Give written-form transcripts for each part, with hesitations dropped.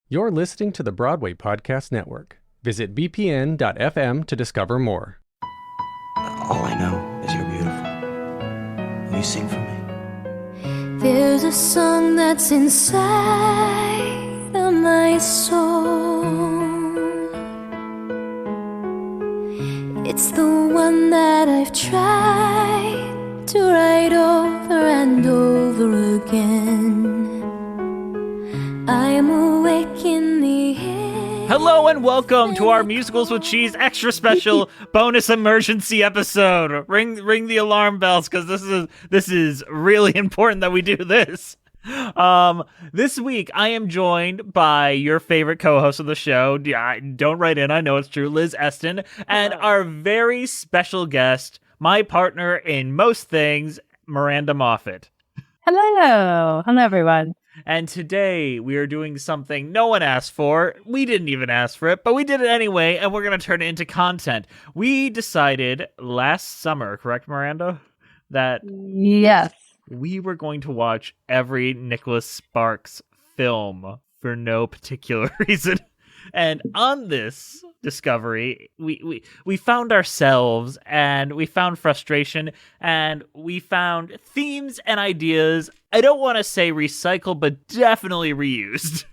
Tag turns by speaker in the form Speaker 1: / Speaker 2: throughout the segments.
Speaker 1: You're listening to the Broadway Podcast Network. Visit bpn.fm to discover more.
Speaker 2: All I know is you're beautiful. Will you sing for me?
Speaker 3: There's a song that's inside of my soul. It's the one that I've tried to write over and over again. I'm awake in the air.
Speaker 4: Hello and welcome to our Musicals with Cheese extra special bonus emergency episode. Ring the alarm bells, because this is really important that we do this. This week I am joined by your favorite co-host of the show. Don't write in, I know it's true, Liz Eston, and our very special guest, my partner in most things, Miranda Moffat.
Speaker 5: Hello everyone.
Speaker 4: And today we are doing something no one asked for. We didn't even ask for it, but we did it anyway, and we're going to turn it into content. We decided last summer, correct, Miranda? That
Speaker 5: Yes.
Speaker 4: we were going to watch every Nicholas Sparks film for no particular reason. And on this discovery, we found ourselves, and we found frustration, and we found themes and ideas. I don't want to say recycled, but definitely reused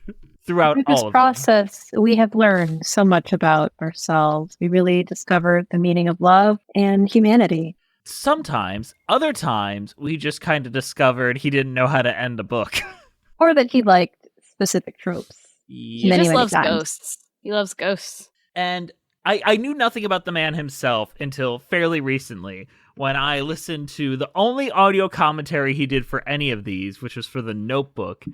Speaker 4: throughout
Speaker 5: Through
Speaker 4: all
Speaker 5: this
Speaker 4: of them.
Speaker 5: process, we have learned so much about ourselves. We really discovered the meaning of love and humanity.
Speaker 4: Sometimes, other times, we just kind of discovered he didn't know how to end a book.
Speaker 5: Or that he liked specific tropes.
Speaker 4: Yeah.
Speaker 5: Many,
Speaker 6: He just
Speaker 5: many
Speaker 6: loves
Speaker 5: times.
Speaker 6: ghosts. He loves ghosts.
Speaker 4: And I knew nothing about the man himself until fairly recently, when I listened to the only audio commentary he did for any of these, which was for The Notebook.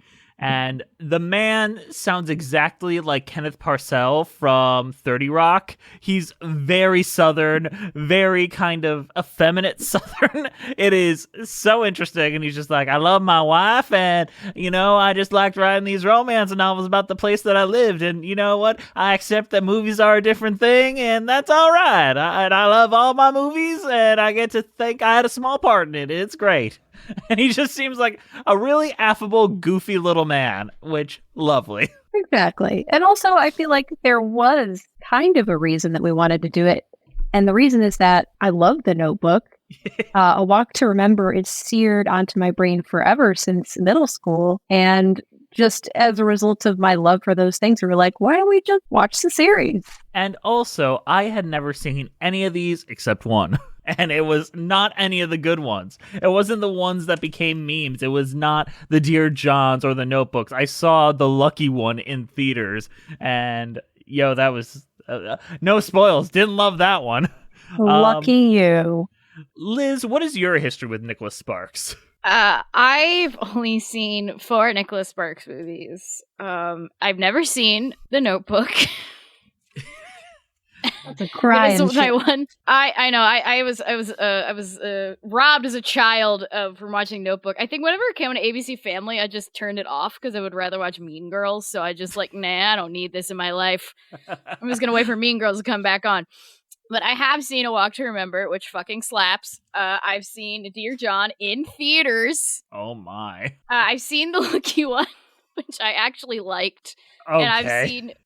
Speaker 4: And the man sounds exactly like Kenneth Parcell from 30 Rock. He's very Southern, very kind of effeminate Southern. It is so interesting. And he's just like, I love my wife. And, I just liked writing these romance novels about the place that I lived. And you know what? I accept that movies are a different thing. And that's all right. I love all my movies. And I get to think I had a small part in it. It's great. And he just seems like a really affable, goofy little man, which, lovely.
Speaker 5: Exactly. And also, I feel like there was kind of a reason that we wanted to do it. And the reason is that I love The Notebook. A Walk to Remember is seared onto my brain forever since middle school. And just as a result of my love for those things, we were like, why don't we just watch the series?
Speaker 4: And also, I had never seen any of these except one. And it was not any of the good ones. It wasn't the ones that became memes. It was not the Dear Johns or the Notebooks. I saw the Lucky One in theaters. And, that was... no spoils. Didn't love that one.
Speaker 5: Lucky you.
Speaker 4: Liz, what is your history with Nicholas Sparks?
Speaker 6: I've only seen 4 Nicholas Sparks movies. I've never seen The Notebook.
Speaker 5: That's a cry.
Speaker 6: It was my one. I know. I was robbed as a child from watching Notebook. I think whenever it came on ABC Family, I just turned it off because I would rather watch Mean Girls. So I just I don't need this in my life. I'm just gonna wait for Mean Girls to come back on. But I have seen A Walk to Remember, which fucking slaps. I've seen Dear John in theaters.
Speaker 4: Oh my!
Speaker 6: I've seen The Lucky One, which I actually liked.
Speaker 4: Okay.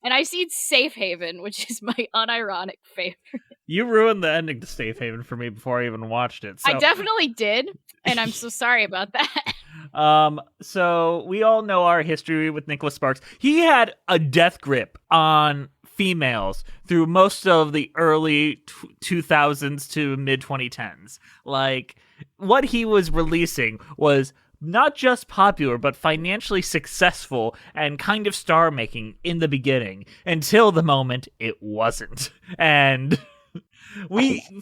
Speaker 6: And I've seen Safe Haven, which is my unironic favorite.
Speaker 4: You ruined the ending to Safe Haven for me before I even watched it. So.
Speaker 6: I definitely did, and I'm so sorry about that.
Speaker 4: So we all know our history with Nicholas Sparks. He had a death grip on females through most of the early 2000s to mid 2010s. Like, what he was releasing was not just popular, but financially successful and kind of star-making in the beginning, until the moment it wasn't. And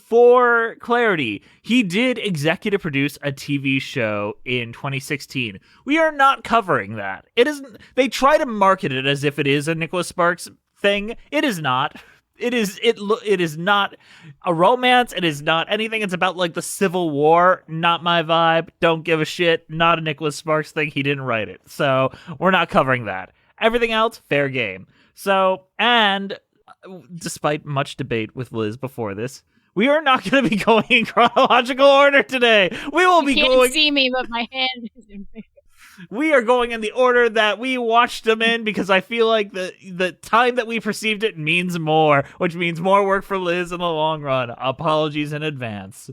Speaker 4: for clarity, he did executive produce a TV show in 2016. We are not covering that. It isn't. They try to market it as if it is a Nicholas Sparks thing. It is not. It is not a romance. It is not anything. It's about like the Civil War. Not my vibe. Don't give a shit. Not a Nicholas Sparks thing. He didn't write it. So we're not covering that. Everything else, fair game. So, and despite much debate with Liz before this, we are not going to be going in chronological order today. We will be
Speaker 6: You can't
Speaker 4: going...
Speaker 6: see me, but my hand is in
Speaker 4: We are going in the order that we watched them in because I feel like the time that we perceived it means more, which means more work for Liz in the long run. Apologies in advance.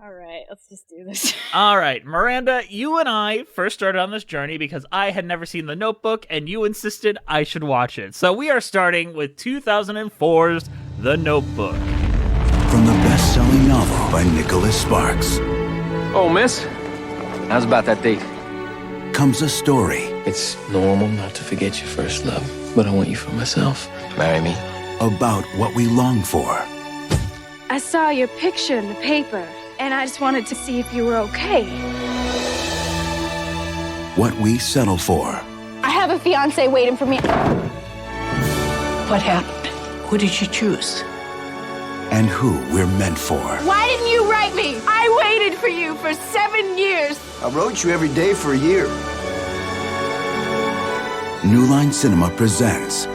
Speaker 6: All right, let's just do this.
Speaker 4: All right, Miranda, you and I first started on this journey because I had never seen The Notebook, and you insisted I should watch it. So we are starting with 2004's The Notebook.
Speaker 7: From the best-selling novel by Nicholas Sparks
Speaker 8: Oh, miss. How's about that date?
Speaker 7: comes a story
Speaker 2: It's normal not to forget your first love, but I want you for myself. Marry me.
Speaker 7: about what we long for,
Speaker 9: I saw your picture in the paper, and I just wanted to see if you were okay.
Speaker 7: what we settle for,
Speaker 9: I have a fiance waiting for me.
Speaker 10: What happened? Who did you choose?
Speaker 7: and who we're meant for.
Speaker 9: Why didn't you write me? I waited for you for 7 years.
Speaker 11: I wrote you every day for a year.
Speaker 7: New Line Cinema presents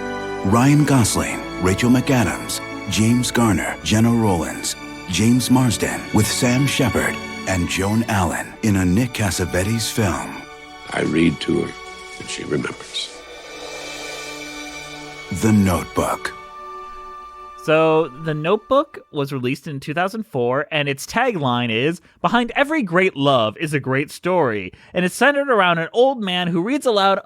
Speaker 7: Ryan Gosling, Rachel McAdams, James Garner, Jenna Rollins, James Marsden with Sam Shepard and Joan Allen in a Nick Cassavetes film.
Speaker 11: I read to her, and she remembers.
Speaker 7: The Notebook.
Speaker 4: So, The Notebook was released in 2004, and its tagline is, "Behind every great love is a great story," and it's centered around an old man who reads aloud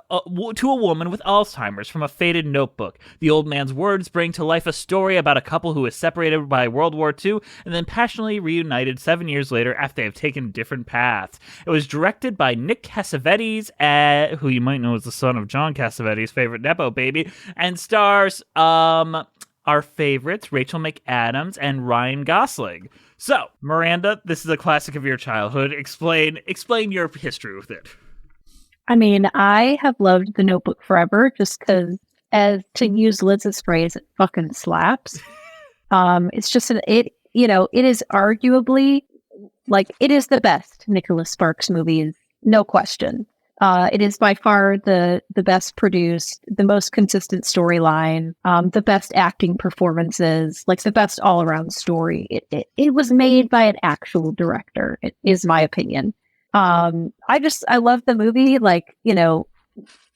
Speaker 4: to a woman with Alzheimer's from a faded notebook. The old man's words bring to life a story about a couple who is separated by World War II and then passionately reunited 7 years later after they have taken different paths. It was directed by Nick Cassavetes, who you might know as the son of John Cassavetes' favorite Nepo baby, and stars, our favorites, Rachel McAdams and Ryan Gosling. So, Miranda, this is a classic of your childhood. Explain your history with it.
Speaker 5: I mean, I have loved The Notebook forever just because, as to use Liz's phrase, it fucking slaps. It's just, it is arguably, like, it is the best Nicholas Sparks movie, no question. It is by far the best produced, the most consistent storyline, the best acting performances, like the best all around story. It was made by an actual director. It is my opinion. I love the movie. Like,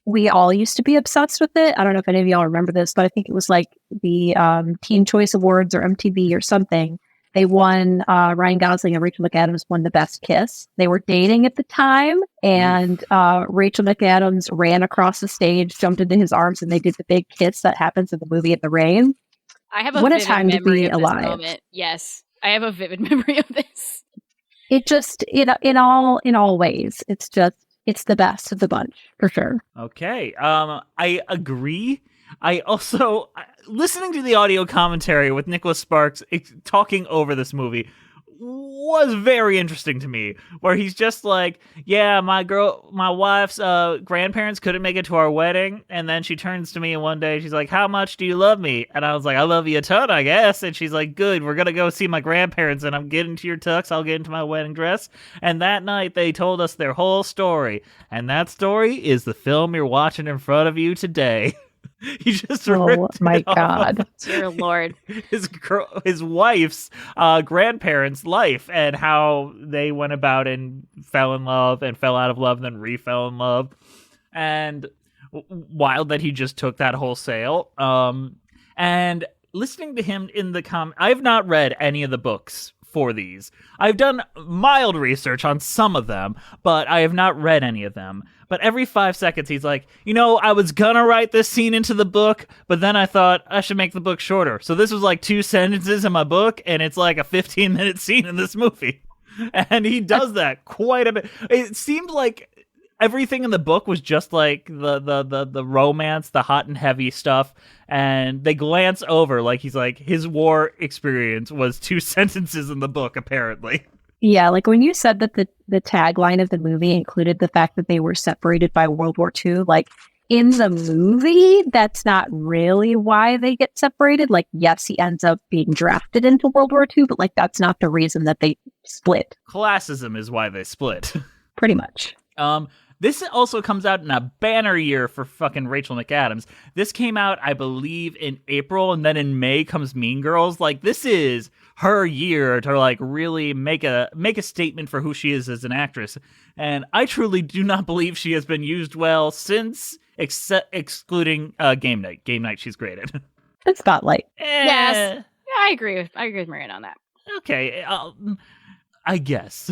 Speaker 5: we all used to be obsessed with it. I don't know if any of y'all remember this, but I think it was like the Teen Choice Awards or MTV or something. They won, Ryan Gosling and Rachel McAdams won the best kiss. They were dating at the time, and Rachel McAdams ran across the stage, jumped into his arms, and they did the big kiss that happens in the movie in the rain.
Speaker 6: I have a
Speaker 5: What a
Speaker 6: vivid
Speaker 5: time to
Speaker 6: memory
Speaker 5: be
Speaker 6: of this
Speaker 5: alive.
Speaker 6: moment. Yes, I have a vivid memory of this.
Speaker 5: It just, in all ways, it's the best of the bunch, for sure.
Speaker 4: Okay, I agree. I also, listening to the audio commentary with Nicholas Sparks talking over this movie was very interesting to me, where he's just like, yeah, my wife's grandparents couldn't make it to our wedding, and then she turns to me and one day she's like, how much do you love me? And I was like, I love you a ton, I guess. And she's like, good, we're gonna go see my grandparents, and I'm getting to your tux, I'll get into my wedding dress. And that night they told us their whole story, and that story is the film you're watching in front of you today. He just ripped
Speaker 5: my
Speaker 4: it off
Speaker 5: God.
Speaker 6: Dear Lord.
Speaker 4: his wife's grandparents' life and how they went about and fell in love and fell out of love and then re-fell in love. And wild that he just took that wholesale. And listening to him in the I have not read any of the books for these. I've done mild research on some of them, but I have not read any of them. But every 5 seconds, he's like, I was gonna write this scene into the book, but then I thought I should make the book shorter. So this was like 2 sentences in my book, and it's like a 15-minute scene in this movie. And he does that quite a bit. It seemed like everything in the book was just like the romance, the hot and heavy stuff, and they glance over, like he's like, his war experience was 2 sentences in the book, apparently.
Speaker 5: Yeah, like when you said that the tagline of the movie included the fact that they were separated by World War II, like in the movie, that's not really why they get separated. Like, yes, he ends up being drafted into World War II, but like that's not the reason that they split.
Speaker 4: Classism is why they split.
Speaker 5: Pretty much.
Speaker 4: This also comes out in a banner year for fucking Rachel McAdams. This came out, I believe, in April, and then in May comes Mean Girls. Like, this is her year to like really make a statement for who she is as an actress. And I truly do not believe she has been used well since, excluding Game Night. Game Night, she's great at.
Speaker 5: The Spotlight.
Speaker 6: Yes. Yeah, I agree with Miranda on that.
Speaker 4: Okay, I guess.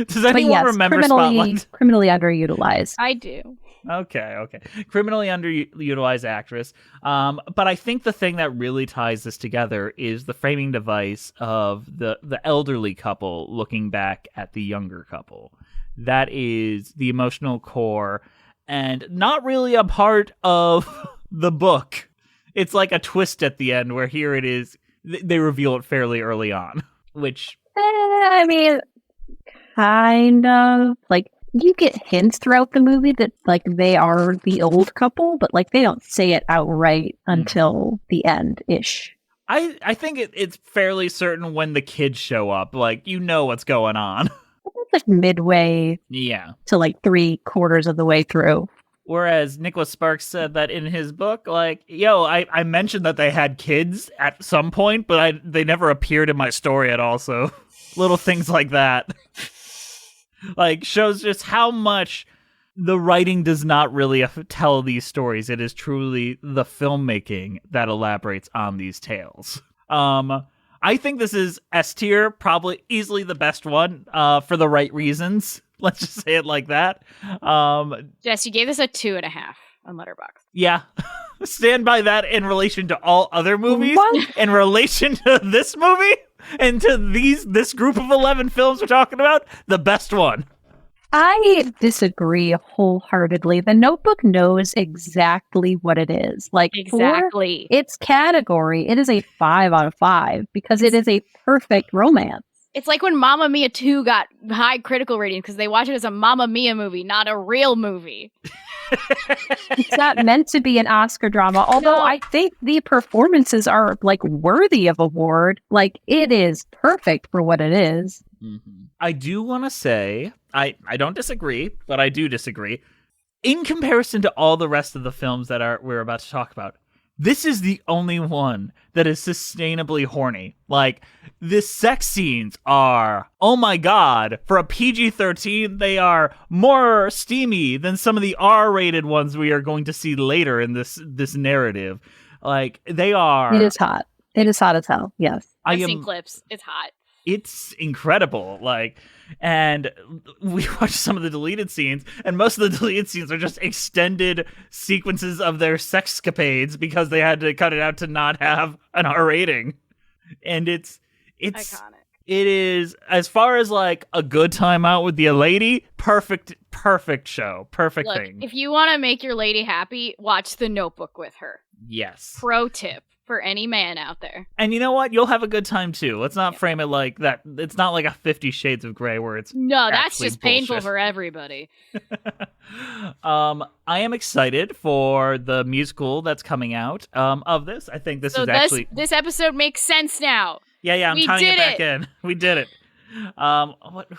Speaker 4: Does anyone remember Spotlight?
Speaker 5: Criminally underutilized.
Speaker 6: I do.
Speaker 4: Okay. Criminally underutilized actress. But I think the thing that really ties this together is the framing device of the elderly couple looking back at the younger couple. That is the emotional core and not really a part of the book. It's like a twist at the end where here it is. They reveal it fairly early on, which...
Speaker 5: I mean, kind of. Like, you get hints throughout the movie that, like, they are the old couple, but, like, they don't say it outright until the end-ish.
Speaker 4: I think it's fairly certain when the kids show up. Like, you know what's going on.
Speaker 5: It's like midway to, like, 3/4 of the way through.
Speaker 4: Whereas Nicholas Sparks said that in his book, like, I mentioned that they had kids at some point, but they never appeared in my story at all, so little things like that. Like, shows just how much the writing does not really tell these stories. It is truly the filmmaking that elaborates on these tales. I think this is S tier, probably easily the best one, for the right reasons. Let's just say it like that.
Speaker 6: Jess, you gave this a 2.5 on Letterboxd.
Speaker 4: Yeah. Stand by that in relation to all other movies, in relation to this movie, and to this group of 11 films we're talking about, the best one.
Speaker 5: I disagree wholeheartedly. The Notebook knows exactly what it is. Like,
Speaker 6: exactly.
Speaker 5: For its category, it is a 5 out of 5 because it is a perfect romance.
Speaker 6: It's like when Mamma Mia 2 got high critical ratings because they watch it as a Mamma Mia movie, not a real movie.
Speaker 5: It's not meant to be an Oscar drama, although I think the performances are, like, worthy of award. Like, it is perfect for what it is.
Speaker 4: Mm-hmm. I do want to say, I don't disagree, but I do disagree. In comparison to all the rest of the films that we're about to talk about, this is the only one that is sustainably horny. Like, the sex scenes are, oh my god, for a PG-13, they are more steamy than some of the R-rated ones we are going to see later in this narrative. Like, they are...
Speaker 5: It is hot. It is hot as hell, yes.
Speaker 6: I've seen clips. It's hot.
Speaker 4: It's incredible. Like, and we watched some of the deleted scenes, and most of the deleted scenes are just extended sequences of their sexcapades because they had to cut it out to not have an R rating. And it's
Speaker 6: iconic.
Speaker 4: It is, as far as like a good time out with the lady, perfect show. Perfect thing.
Speaker 6: If you want to make your lady happy, watch The Notebook with her.
Speaker 4: Yes.
Speaker 6: Pro tip for any man out there.
Speaker 4: And you know what? You'll have a good time too. Let's not frame it like that. It's not like a 50 Shades of Grey where it's
Speaker 6: no, that's just
Speaker 4: bullshit.
Speaker 6: Painful for everybody.
Speaker 4: I am excited for the musical that's coming out of this. I think this
Speaker 6: this episode makes sense now.
Speaker 4: Yeah, I'm tying it back in. We did it.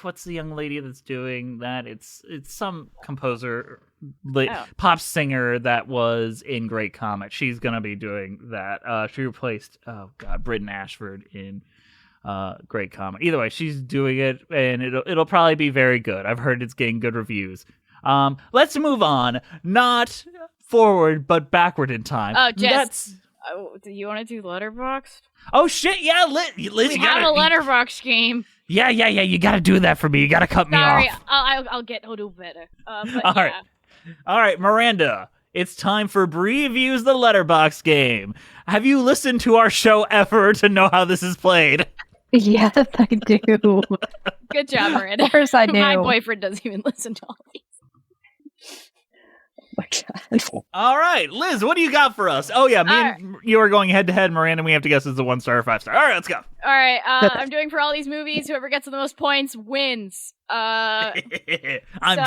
Speaker 4: What's the young lady that's doing that? It's some composer, pop singer that was in Great Comet. She's gonna be doing that. She replaced Britton Ashford in Great Comet. Either way, she's doing it, and it'll probably be very good. I've heard it's getting good reviews. Let's move on, not forward but backward in time.
Speaker 6: Oh, Jess. Do you want to do Letterboxd?
Speaker 4: Oh shit! Yeah, Liz,
Speaker 6: we have a Letterboxd game.
Speaker 4: Yeah. You got to do that for me. You got to cut me off.
Speaker 6: Sorry, I'll do better.
Speaker 4: All right, Miranda. It's time for Bree Views the Letterboxd game. Have you listened to our show ever to know how this is played?
Speaker 5: Yes, I do.
Speaker 6: Good job, Miranda.
Speaker 5: Of course I do.
Speaker 6: My boyfriend doesn't even listen to all these.
Speaker 5: My God.
Speaker 4: All right, Liz, what do you got for us? Oh, yeah, and you are going head-to-head, Miranda. We have to guess it's a 1-star or 5-star. All right, let's go.
Speaker 6: All right, I'm doing for all these movies. Whoever gets the most points wins.
Speaker 4: I'm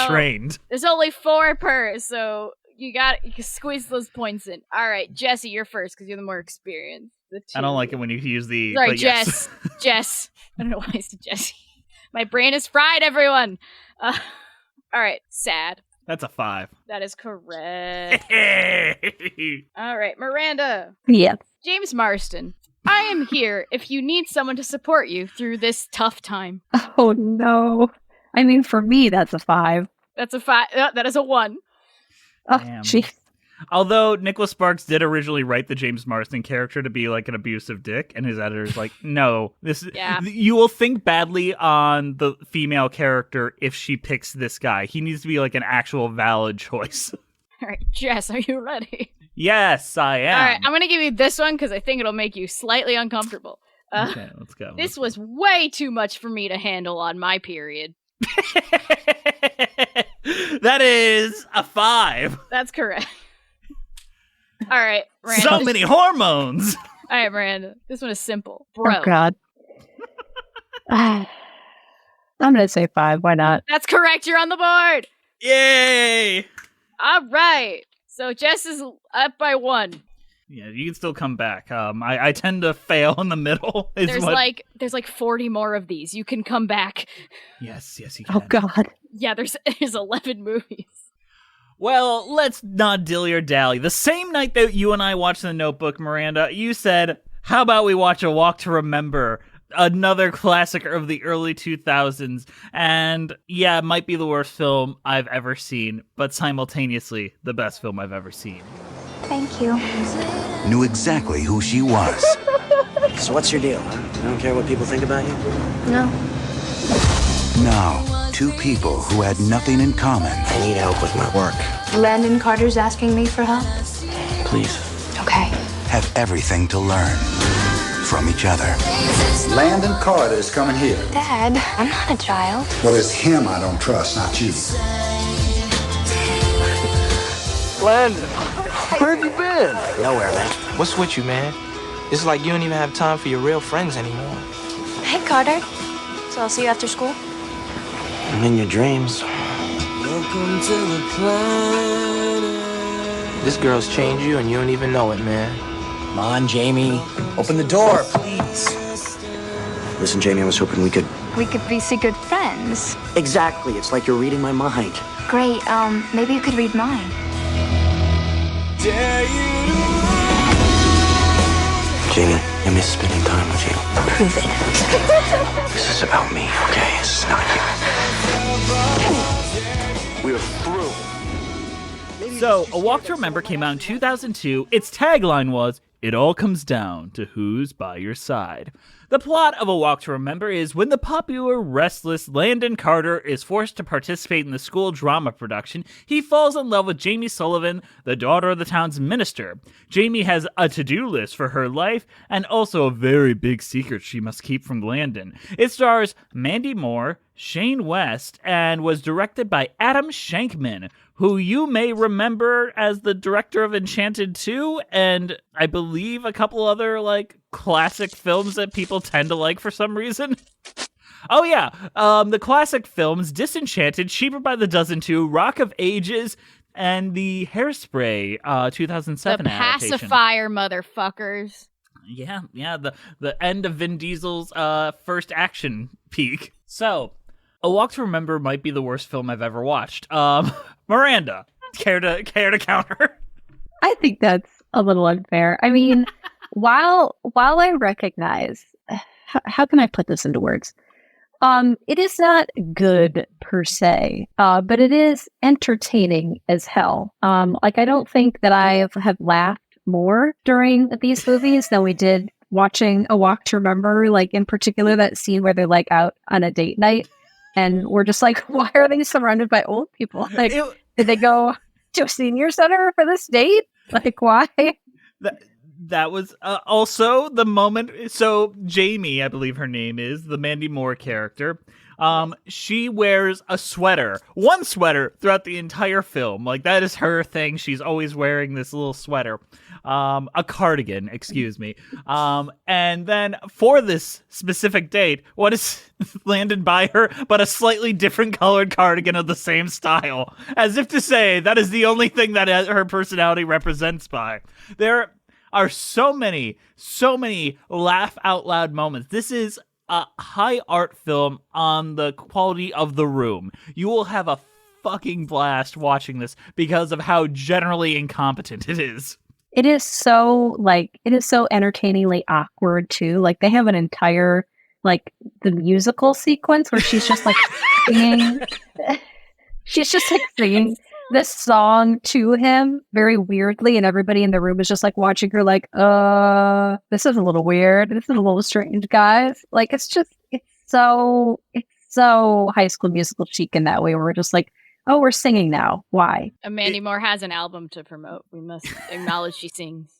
Speaker 4: trained.
Speaker 6: There's only 4 per, so you can squeeze those points in. All right, Jesse, you're first because you're the more experienced.
Speaker 4: I don't like it when you use the...
Speaker 6: Sorry,
Speaker 4: Jess.
Speaker 6: Jess. I don't know why I said Jesse. My brain is fried, everyone. All right, sad.
Speaker 4: That's a 5.
Speaker 6: That is correct. All right, Miranda.
Speaker 5: Yes.
Speaker 6: James Marsden. I am here if you need someone to support you through this tough time.
Speaker 5: Oh no. I mean, for me, that's a 5.
Speaker 6: That's a 5. That is a 1.
Speaker 5: Oh,
Speaker 4: Damn.
Speaker 5: jeez.
Speaker 4: Although Nicholas Sparks did originally write the James Marsden character to be like an abusive dick, and his editor's like, no, you will think badly on the female character if she picks this guy. He needs to be like an actual valid choice.
Speaker 6: All right, Jess, are you ready?
Speaker 4: Yes, I am.
Speaker 6: All right, I'm going to give you this one because I think it'll make you slightly uncomfortable.
Speaker 4: Okay, let's go.
Speaker 6: This was way too much for me to handle on my period.
Speaker 4: That is a 5.
Speaker 6: That's correct. All right, Miranda.
Speaker 4: So many hormones.
Speaker 6: All right, Miranda. This one is simple. Bro.
Speaker 5: Oh, God. I'm going to say 5. Why not?
Speaker 6: That's correct. You're on the board.
Speaker 4: Yay!
Speaker 6: All right. So Jess is up by 1.
Speaker 4: Yeah, you can still come back. I tend to fail in the middle.
Speaker 6: There's like 40 more of these. You can come back.
Speaker 4: Yes, you can.
Speaker 5: Oh, God.
Speaker 6: Yeah, there's 11 movies.
Speaker 4: Well, let's not dilly or dally. The same night that you and I watched The Notebook, Miranda, you said, how about we watch A Walk to Remember, another classic of the early 2000s, and yeah, it might be the worst film I've ever seen, but simultaneously, the best film I've ever seen.
Speaker 9: Thank you.
Speaker 7: Knew exactly who she was.
Speaker 2: So what's your deal, huh? You don't care what people think about you?
Speaker 9: No.
Speaker 7: Now, two people who had nothing in common.
Speaker 2: I need help with my work.
Speaker 9: Landon Carter's asking me for help.
Speaker 2: Please.
Speaker 9: Okay.
Speaker 7: Have everything to learn from each other.
Speaker 12: Landon Carter is coming here.
Speaker 9: Dad, I'm not a child.
Speaker 12: Well, it's him I don't trust, not you.
Speaker 8: Landon, where have you been?
Speaker 2: Nowhere, man.
Speaker 13: What's with you, man? It's like you don't even have time for your real friends anymore.
Speaker 9: Hey, Carter. So I'll see you after school?
Speaker 2: I'm in your dreams.
Speaker 13: Welcome to the planet. This girl's changed you and you don't even know it, man.
Speaker 2: Come on, Jamie. Open the door, please. Listen, Jamie, I was hoping we could...
Speaker 9: We could be secret friends.
Speaker 2: Exactly. It's like you're reading my mind.
Speaker 9: Great. Maybe you could read mine.
Speaker 2: Jamie, I miss spending time with you.
Speaker 9: Prove it.
Speaker 2: This is about me, okay? This is not you. We're through.
Speaker 4: So, A Walk to Remember came out in 2002. Its tagline was, "It all comes down to who's by your side." The plot of A Walk to Remember is when the popular, restless Landon Carter is forced to participate in the school drama production, he falls in love with Jamie Sullivan, the daughter of the town's minister. Jamie has a to-do list for her life, and also a very big secret she must keep from Landon. It stars Mandy Moore, Shane West, and was directed by Adam Shankman, who you may remember as the director of Enchanted 2, and I believe a couple other, classic films that people tend to like for some reason. Oh yeah, the classic films Disenchanted, Cheaper by the Dozen 2, Rock of Ages, and the Hairspray 2007
Speaker 6: the
Speaker 4: adaptation.
Speaker 6: pacifier, motherfuckers.
Speaker 4: Yeah, the end of Vin Diesel's first action peak. So, A Walk to Remember might be the worst film I've ever watched. Miranda, care to counter?
Speaker 5: I think that's a little unfair. I mean, while I recognize, how can I put this into words? It is not good per se, but it is entertaining as hell. I don't think that I have laughed more during these movies than we did watching A Walk to Remember. In particular, that scene where they're out on a date night, and we're just why are they surrounded by old people? Did they go to a senior center for this date? Why?
Speaker 4: That was also the moment. So Jamie, I believe her name is, the Mandy Moore character. She wears a sweater, one sweater throughout the entire film. That is her thing. She's always wearing this little sweater. A cardigan, excuse me. And then for this specific date, what is Landon buy her but a slightly different colored cardigan of the same style? As if to say that is the only thing that her personality represents by. There are so many laugh out loud moments. This is a high art film on the quality of The Room. You will have a fucking blast watching this because of how generally incompetent it is.
Speaker 5: It is so entertainingly awkward too. Like they have an entire like the musical sequence where she's just like singing. She's just like singing this song to him very weirdly, and everybody in the room is just like watching her like, this is a little weird. This is a little strange, guys. Like it's so High School Musical chic in that way where we're just like, oh, we're singing now. Why?
Speaker 6: Mandy Moore has an album to promote. We must acknowledge she sings.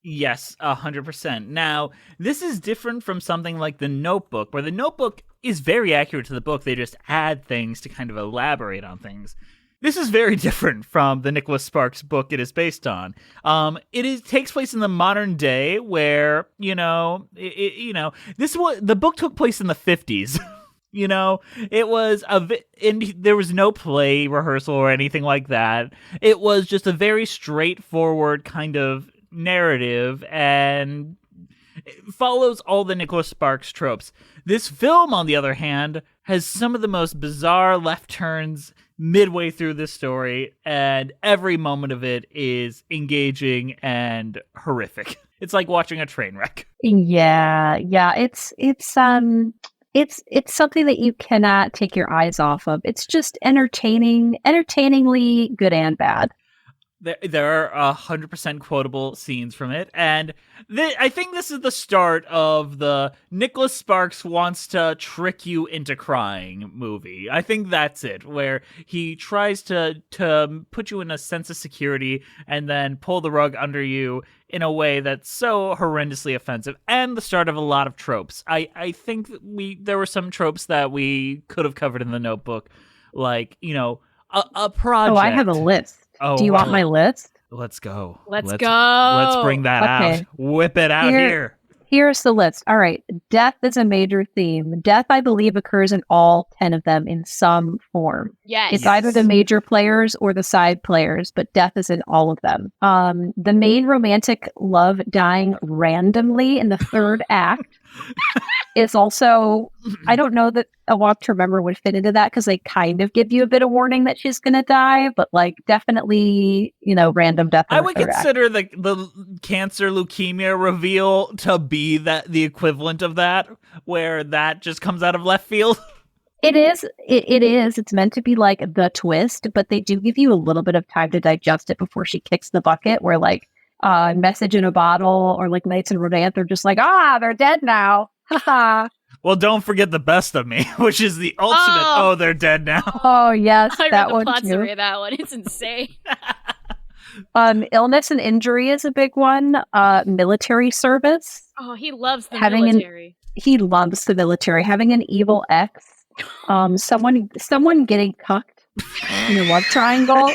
Speaker 4: Yes, 100%. Now, this is different from something like The Notebook, where The Notebook is very accurate to the book. They just add things to kind of elaborate on things. This is very different from the Nicholas Sparks book it is based on. It takes place in the modern day, where the book took place in the 50s. It was there was no play rehearsal or anything like that. It was just a very straightforward kind of narrative, and it follows all the Nicholas Sparks tropes. This film, on the other hand, has some of the most bizarre left turns midway through this story, and every moment of it is engaging and horrific. It's like watching a train wreck.
Speaker 5: Yeah. It's something that you cannot take your eyes off of. It's just entertainingly good and bad.
Speaker 4: There are 100% quotable scenes from it, and I think this is the start of the Nicholas Sparks wants to trick you into crying movie. I think that's it, where he tries to put you in a sense of security and then pull the rug under you in a way that's so horrendously offensive, and the start of a lot of tropes. I think there were some tropes that we could have covered in The Notebook, like, a project.
Speaker 5: Oh, I have a list.
Speaker 4: Oh,
Speaker 5: do you want my list?
Speaker 4: Let's go.
Speaker 6: Let's go.
Speaker 4: Let's bring that out. Whip it out here.
Speaker 5: Here's the list. All right. Death is a major theme. Death, I believe, occurs in all 10 of them in some form.
Speaker 6: Yes.
Speaker 5: It's either the major players or the side players, but death is in all of them. The main romantic love dying randomly in the third act is also, I don't know that A Walk to Remember would fit into that because they kind of give you a bit of warning that she's going to die, but like definitely, random death.
Speaker 4: I would consider the cancer leukemia reveal to be the equivalent of that, where that just comes out of left field.
Speaker 5: It is. It's meant to be like the twist, but they do give you a little bit of time to digest it before she kicks the bucket, where like Message in a Bottle or like Nights in Rodanthe, they're just like, they're dead now. Haha.
Speaker 4: Well, don't forget The Best of Me, which is the ultimate, they're dead now.
Speaker 5: Oh, yes,
Speaker 6: I
Speaker 5: that
Speaker 6: read the
Speaker 5: one
Speaker 6: plot
Speaker 5: too.
Speaker 6: summary of that one. It's insane.
Speaker 5: Illness and injury is a big one. Military service.
Speaker 6: Oh, he loves the military.
Speaker 5: He loves the military. Having an evil ex. Someone getting cucked in a love triangle.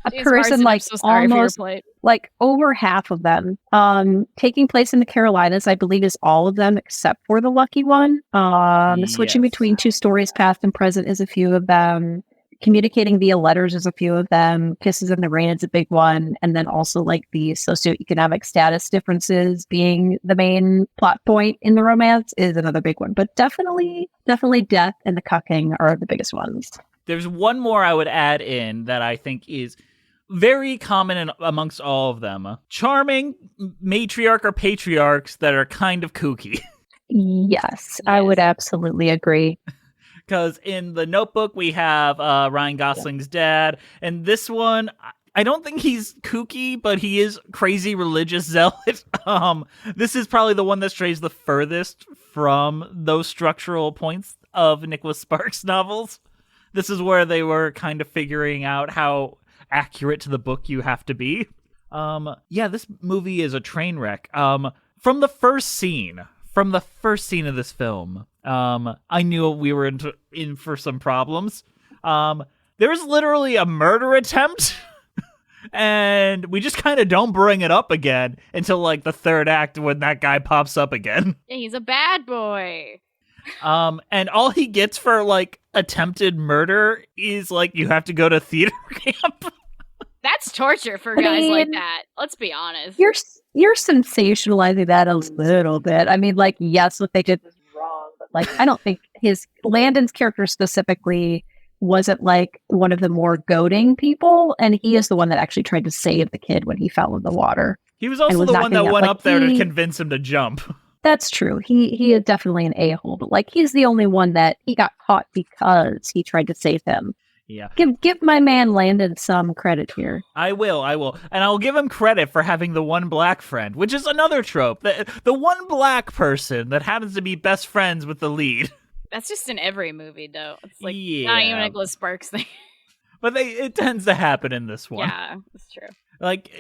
Speaker 5: A person like almost like over half of them taking place in the Carolinas, I believe, is all of them except for the lucky one. Switching between two stories past and present is a few of them. Communicating via letters is a few of them. Kisses in the Rain is a big one. And then also like the socioeconomic status differences being the main plot point in the romance is another big one. But definitely death and the cucking are the biggest ones.
Speaker 4: There's one more I would add in that I think is very common amongst all of them. Charming matriarch or patriarchs that are kind of kooky.
Speaker 5: Yes, I would absolutely agree.
Speaker 4: Because in The Notebook, we have Ryan Gosling's dad. And this one, I don't think he's kooky, but he is crazy religious zealot. This is probably the one that strays the furthest from those structural points of Nicholas Sparks novels. This is where they were kind of figuring out how accurate to the book you have to be. This movie is a train wreck. From the first scene of this film, I knew we were in for some problems. There's literally a murder attempt, and we just kind of don't bring it up again until like the third act when that guy pops up again.
Speaker 6: Yeah, he's a bad boy.
Speaker 4: And all he gets for like attempted murder is like you have to go to theater camp.
Speaker 6: That's torture for guys like that. Let's be honest.
Speaker 5: You're sensationalizing that a little bit. I mean, like, yes, what they did was wrong, but like, I don't think Landon's character specifically wasn't like one of the more goading people, and he is the one that actually tried to save the kid when he fell in the water.
Speaker 4: He was also the one that went up there to convince him to jump.
Speaker 5: That's true. He is definitely an a-hole, but like he's the only one that he got caught because he tried to save him.
Speaker 4: Yeah.
Speaker 5: Give my man Landon some credit here.
Speaker 4: I will. And I'll give him credit for having the one black friend, which is another trope. The one black person that happens to be best friends with the lead.
Speaker 6: That's just in every movie, though. It's like not even a Nicholas Sparks thing.
Speaker 4: But it tends to happen in this one.
Speaker 6: Yeah, that's true.
Speaker 4: Like,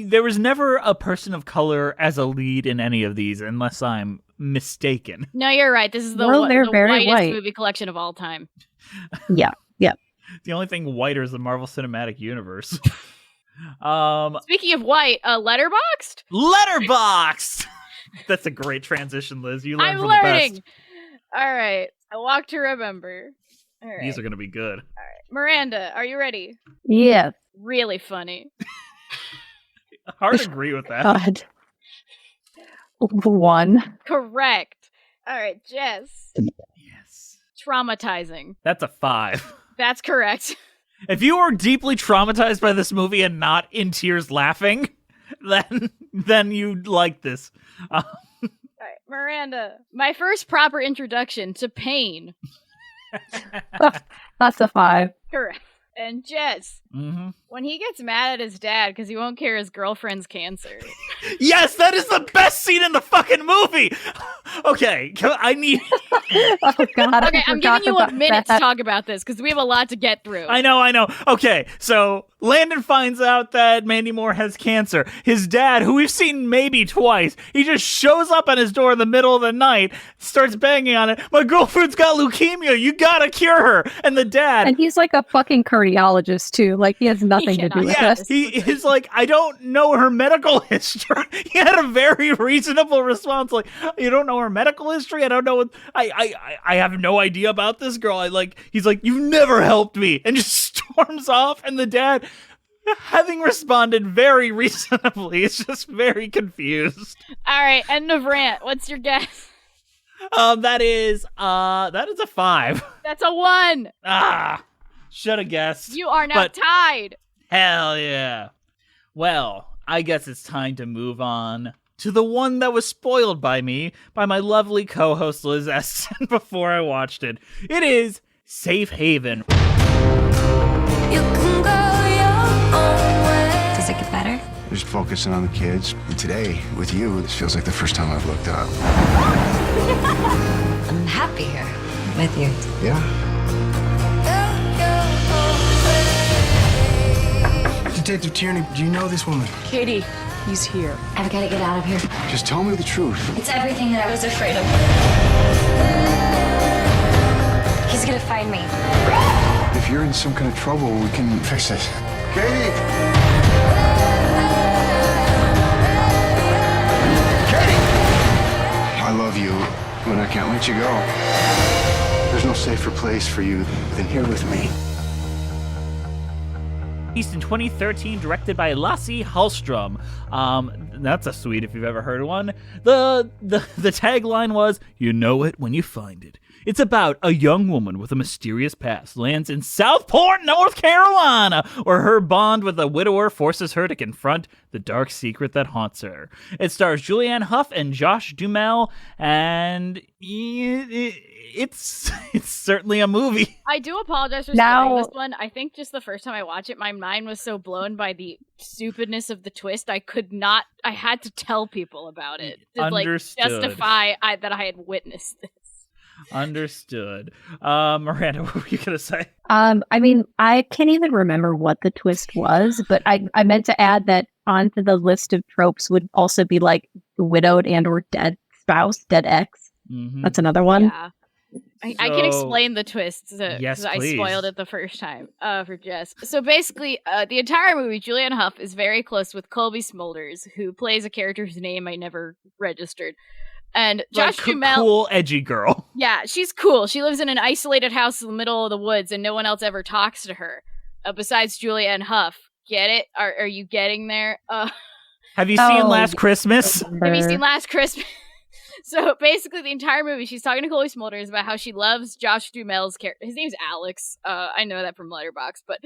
Speaker 4: there was never a person of color as a lead in any of these, unless I'm mistaken.
Speaker 6: No, you're right. This is the
Speaker 5: very
Speaker 6: whitest
Speaker 5: white
Speaker 6: movie collection of all time.
Speaker 5: Yeah.
Speaker 4: The only thing whiter is the Marvel Cinematic Universe.
Speaker 6: Speaking of white, Letterboxd?
Speaker 4: Letterboxd! That's a great transition, Liz. You learn from the best.
Speaker 6: All right. A Walk to Remember. All right.
Speaker 4: These are going to be good.
Speaker 6: All right. Miranda, are you ready?
Speaker 5: Yeah.
Speaker 6: Really funny.
Speaker 4: Hard to agree with that.
Speaker 5: God. 1.
Speaker 6: Correct. All right, Jess.
Speaker 4: Yes.
Speaker 6: Traumatizing.
Speaker 4: That's a 5.
Speaker 6: That's correct.
Speaker 4: If you are deeply traumatized by this movie and not in tears laughing, then you like this.
Speaker 6: All right, Miranda. My first proper introduction to pain.
Speaker 5: That's a 5.
Speaker 6: Correct. And Jess, when he gets mad at his dad because he won't cure his girlfriend's cancer.
Speaker 4: Yes, that is the best scene in the fucking movie. Okay, I need.
Speaker 5: Oh God!
Speaker 6: Okay, I'm giving you a minute to talk about this because we have a lot to get through.
Speaker 4: I know. Okay, so Landon finds out that Mandy Moore has cancer. His dad, who we've seen maybe twice, he just shows up at his door in the middle of the night, starts banging on it. My girlfriend's got leukemia. You gotta cure her. And the dad,
Speaker 5: and he's like a fucking cardiologist too. Like he has nothing to do with this.
Speaker 4: He's like, I don't know her medical history. He had a very reasonable response. Like, you don't know her medical history? I don't know what I have no idea about this girl. He's like, you've never helped me, and just storms off. And the dad, having responded very reasonably, is just very confused.
Speaker 6: All right, end of rant. What's your guess?
Speaker 4: That is a 5.
Speaker 6: That's a 1.
Speaker 4: Should have guessed.
Speaker 6: You are now tied.
Speaker 4: Hell yeah. Well, I guess it's time to move on to the one that was spoiled by me, by my lovely co-host Liz Eston before I watched it. It is Safe Haven.
Speaker 3: Does it get better?
Speaker 12: Just focusing on the kids. And today, with you, this feels like the first time I've looked up.
Speaker 3: I'm happy here with you.
Speaker 12: Yeah? Detective Tierney, do you know this woman?
Speaker 14: Katie, he's here.
Speaker 3: I've got to get out of here.
Speaker 12: Just tell me the truth.
Speaker 3: It's everything that I was afraid of. He's gonna find me.
Speaker 12: If you're in some kind of trouble, we can fix this. Katie! Katie! I love you, but I can't let you go. There's no safer place for you than here with me.
Speaker 4: Released in 2013, directed by Lasse Hallström. That's a sweet if you've ever heard one. The tagline was, "You know it when you find it." It's about a young woman with a mysterious past lands in Southport, North Carolina, where her bond with a widower forces her to confront the dark secret that haunts her. It stars Julianne Hough and Josh Duhamel, and it's certainly a movie.
Speaker 6: I do apologize for spoiling this one. I think just the first time I watched it, my mind was so blown by the stupidness of the twist. I had to tell people about it to justify that I had witnessed this.
Speaker 4: Understood. Miranda, what were you going to say?
Speaker 5: I mean, I can't even remember what the twist was, but I meant to add that onto the list of tropes would also be like widowed and or dead spouse, dead ex. Mm-hmm. That's another one.
Speaker 6: Yeah. I can explain the twists
Speaker 4: yes,
Speaker 6: I spoiled it the first time for Jess. So basically, the entire movie, Julianne Hough is very close with Colby Smulders, who plays a character whose name I never registered. And Josh Duhamel,
Speaker 4: cool, edgy girl.
Speaker 6: Yeah, she's cool. She lives in an isolated house in the middle of the woods, and no one else ever talks to her besides Julianne Hough. Get it? Are you getting there?
Speaker 4: Have you seen Last Christmas?
Speaker 6: Have you seen Last Christmas? So basically, the entire movie, she's talking to Chloe Smolders about how she loves Josh Duhamel's character. His name's Alex. I know that from Letterboxd, but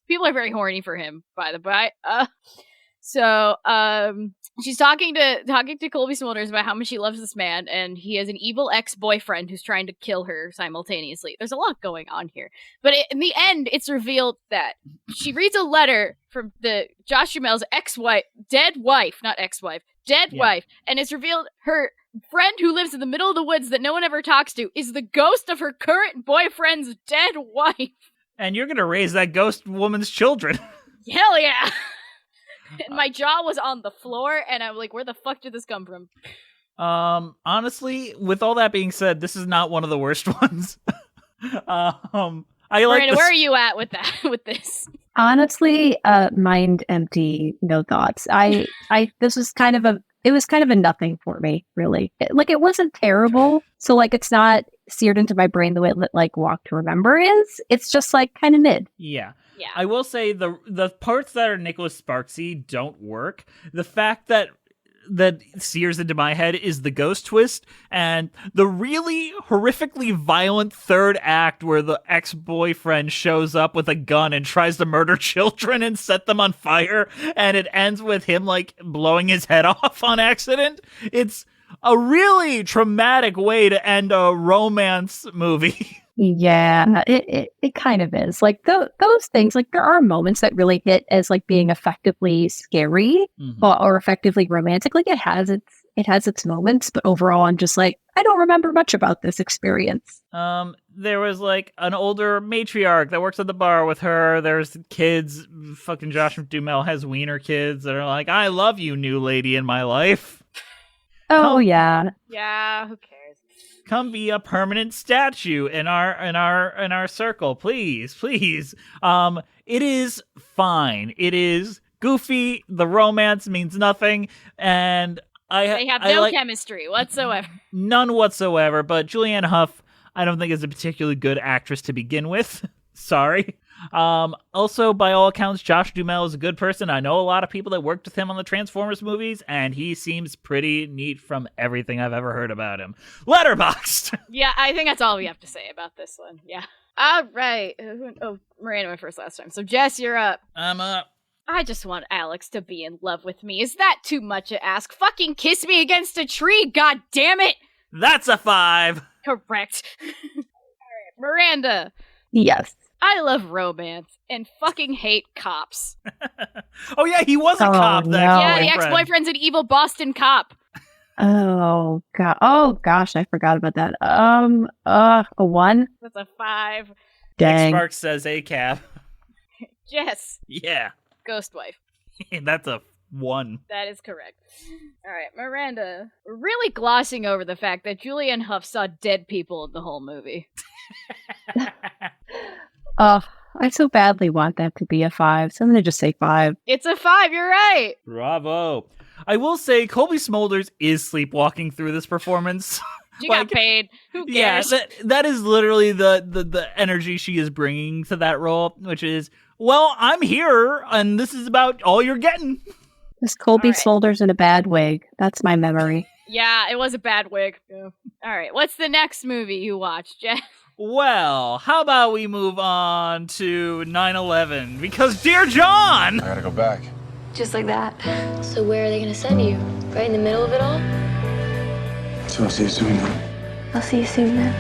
Speaker 6: people are very horny for him, by the by. So she's talking to Colby Smulders about how much she loves this man, and he has an evil ex-boyfriend who's trying to kill her simultaneously. There's a lot going on here, but in the end, it's revealed that she reads a letter from the Josh Duhamel's ex-wife, dead wife, and it's revealed her friend who lives in the middle of the woods that no one ever talks to is the ghost of her current boyfriend's dead wife.
Speaker 4: And you're gonna raise that ghost woman's children.
Speaker 6: Hell yeah! And my jaw was on the floor, and I'm like, where the fuck did this come from?
Speaker 4: Honestly, with all that being said, this is not one of the worst ones.
Speaker 6: Miranda,
Speaker 4: where
Speaker 6: are you at with this?
Speaker 5: Honestly, mind empty, no thoughts. This was kind of a nothing for me, really. It wasn't terrible, so it's not seared into my brain the way Walk to Remember is. It's just kind of mid.
Speaker 4: Yeah. I will say the parts that are Nicholas Sparksy don't work. The fact that sears into my head is the ghost twist and the really horrifically violent third act where the ex-boyfriend shows up with a gun and tries to murder children and set them on fire, and it ends with him blowing his head off on accident. It's a really traumatic way to end a romance movie.
Speaker 5: Yeah, it kind of is. Those things, there are moments that really hit as being effectively scary or effectively romantic. It has its moments, but overall I'm just I don't remember much about this experience.
Speaker 4: There was an older matriarch that works at the bar with her. There's kids. Fucking Josh Duhamel has wiener kids that are I love you, new lady in my life.
Speaker 5: Oh yeah.
Speaker 6: Yeah, who cares?
Speaker 4: Come be a permanent statue in our circle, please. It is fine. It is goofy. The romance means nothing, and
Speaker 6: they have no chemistry whatsoever.
Speaker 4: None whatsoever. But Julianne Hough, I don't think is a particularly good actress to begin with. Sorry. Also, by all accounts, Josh Duhamel is a good person. I know a lot of people that worked with him on the Transformers movies, and he seems pretty neat from everything I've ever heard about him. Letterboxd!
Speaker 6: Yeah, I think that's all we have to say about this one. Yeah. All right. Oh, Miranda went first last time. So, Jess, you're up.
Speaker 4: I'm up.
Speaker 6: I just want Alex to be in love with me. Is that too much to ask? Fucking kiss me against a tree, god damn it!
Speaker 4: That's a 5!
Speaker 6: Correct. All right, Miranda.
Speaker 5: Yes.
Speaker 6: I love romance and fucking hate cops.
Speaker 4: Oh yeah, he was a cop.
Speaker 5: No.
Speaker 6: Yeah, the ex-boyfriend's an evil Boston cop.
Speaker 5: Oh god. Oh gosh, I forgot about that. A 1.
Speaker 6: That's a 5.
Speaker 5: Dang.
Speaker 4: Sparks says a cab.
Speaker 6: Jess.
Speaker 4: Yeah.
Speaker 6: Ghost wife.
Speaker 4: That's a 1.
Speaker 6: That is correct. All right, Miranda. We're really glossing over the fact that Julianne Hough saw dead people in the whole movie.
Speaker 5: I so badly want that to be a 5, so I'm going to just say 5.
Speaker 6: It's a 5, you're right!
Speaker 4: Bravo. I will say, Colby Smulders is sleepwalking through this performance.
Speaker 6: She got paid. Who cares?
Speaker 4: Yeah, that is literally the energy she is bringing to that role, which is, well, I'm here, and this is about all you're getting.
Speaker 5: This Colby Smulders in a bad wig. That's my memory.
Speaker 6: Yeah, it was a bad wig. Yeah. All right, what's the next movie you watched, Jeff?
Speaker 4: Well, how about we move on to 9/11? Because, dear John!
Speaker 12: I gotta go back.
Speaker 3: Just like that. So where are they going to send you? Right in the middle of it all?
Speaker 12: So I'll see you soon then.
Speaker 3: I'll see you soon then.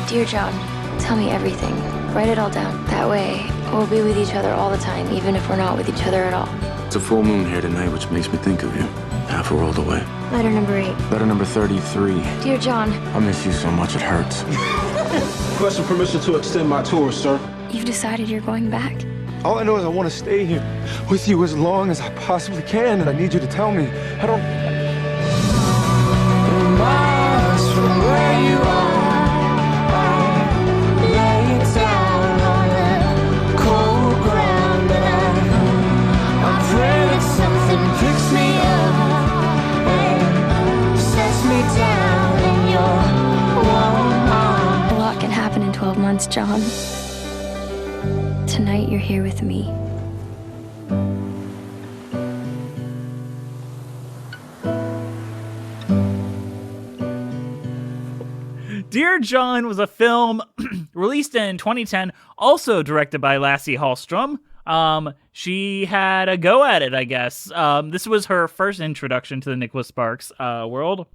Speaker 3: Dear John, tell me everything. Write it all down. That way, we'll be with each other all the time, even if we're not with each other at all.
Speaker 2: It's a full moon here tonight, which makes me think of you. Half a world away.
Speaker 3: Letter number 8.
Speaker 2: Letter number 33.
Speaker 3: Dear John.
Speaker 2: I miss you so much it hurts.
Speaker 12: Requesting permission to extend my tour, sir.
Speaker 3: You've decided you're going back.
Speaker 12: All I know is I want to stay here with you as long as I possibly can, and I need you to tell me. I don't...
Speaker 15: Miles from where you are, lay down on the cold ground, and I pray that something picks me up and sets me down in your warm arms.
Speaker 3: A lot can happen in 12 months, John. Tonight you're here with me.
Speaker 4: Dear John was a film released in 2010, also directed by Lasse Hallström. She had a go at it, I guess. This was her first introduction to the Nicholas Sparks world.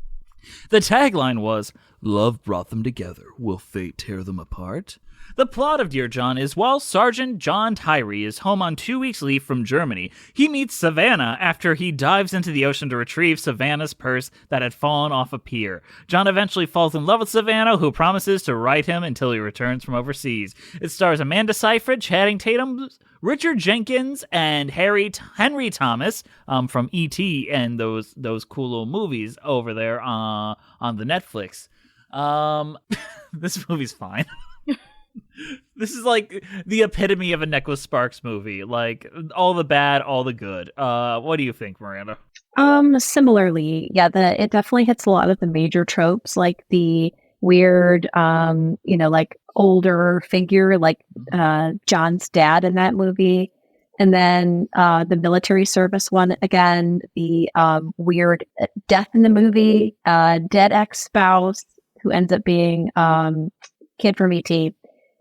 Speaker 4: The tagline was, "Love brought them together. Will fate tear them apart?" The plot of Dear John is while Sergeant John Tyree is home on 2 weeks leave from Germany, he meets Savannah after he dives into the ocean to retrieve Savannah's purse that had fallen off a pier. John eventually falls in love with Savannah, who promises to write him until he returns from overseas. It stars Amanda Seyfried, Channing Tatum, Richard Jenkins, and Henry Thomas from E.T. and those cool little movies over there on the Netflix. This movie's fine. This is like the epitome of a Nicholas Sparks movie. Like, all the bad, all the good. What do you think, Miranda?
Speaker 5: Similarly, yeah, it definitely hits a lot of the major tropes, like the weird, like older figure, like John's dad in that movie. And then the military service one, again, the weird death in the movie, dead ex-spouse who ends up being kid from E.T.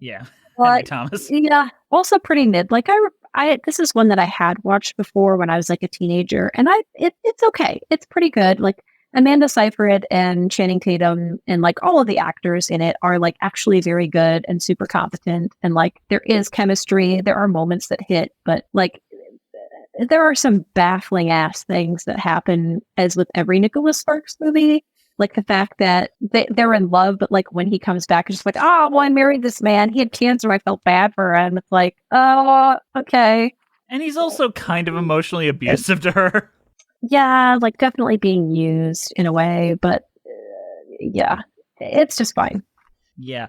Speaker 4: Yeah, Henry Thomas.
Speaker 5: Yeah, also pretty mid. Like I this is one that I had watched before when I was like a teenager, and it's okay. It's pretty good. Like Amanda Seyfried and Channing Tatum and like all of the actors in it are like actually very good and super competent, and like there is chemistry. There are moments that hit, but like there are some baffling ass things that happen, as with every Nicholas Sparks movie. Like the fact that they're in love, but like when he comes back, it's just like, oh, well, I married this man. He had cancer. I felt bad for him. It's like, oh, okay.
Speaker 4: And he's also kind of emotionally abusive to her.
Speaker 5: Yeah, like definitely being used in a way, but yeah, it's just fine.
Speaker 4: Yeah.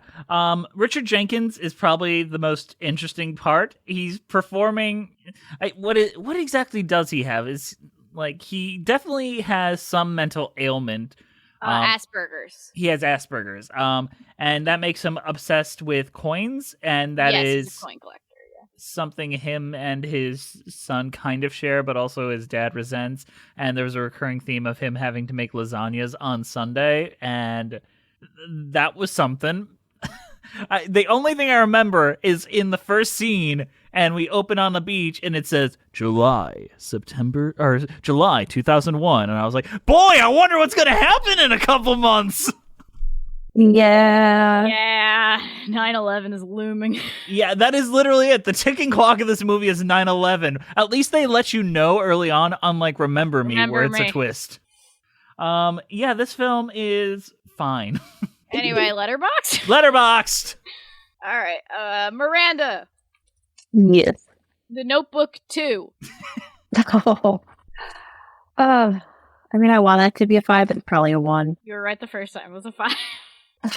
Speaker 4: Richard Jenkins is probably the most interesting part. He's performing. What exactly does he have? Is like he definitely has some mental ailment.
Speaker 6: Asperger's.
Speaker 4: He has Asperger's. And that makes him obsessed with coins, and that is
Speaker 6: he's a coin collector, yeah.
Speaker 4: Something him and his son kind of share, but also his dad resents. And there's a recurring theme of him having to make lasagnas on Sunday, and that was something. The only thing I remember is in the first scene, and we open on the beach, and it says July 2001, and I was like, boy, I wonder what's gonna happen in a couple months.
Speaker 5: Yeah,
Speaker 6: 9/11 is looming.
Speaker 4: Yeah, that is literally it. The ticking clock of this movie is 9/11. At least they let you know early on, unlike Remember Me, where it's a twist. Yeah, this film is fine.
Speaker 6: Anyway, Letterboxd?
Speaker 4: Letterboxd!
Speaker 6: All right, Miranda.
Speaker 5: Yes.
Speaker 6: The Notebook 2.
Speaker 5: I mean, I want that to be a 5, but it's probably a 1.
Speaker 6: You were right the first time. It was a 5.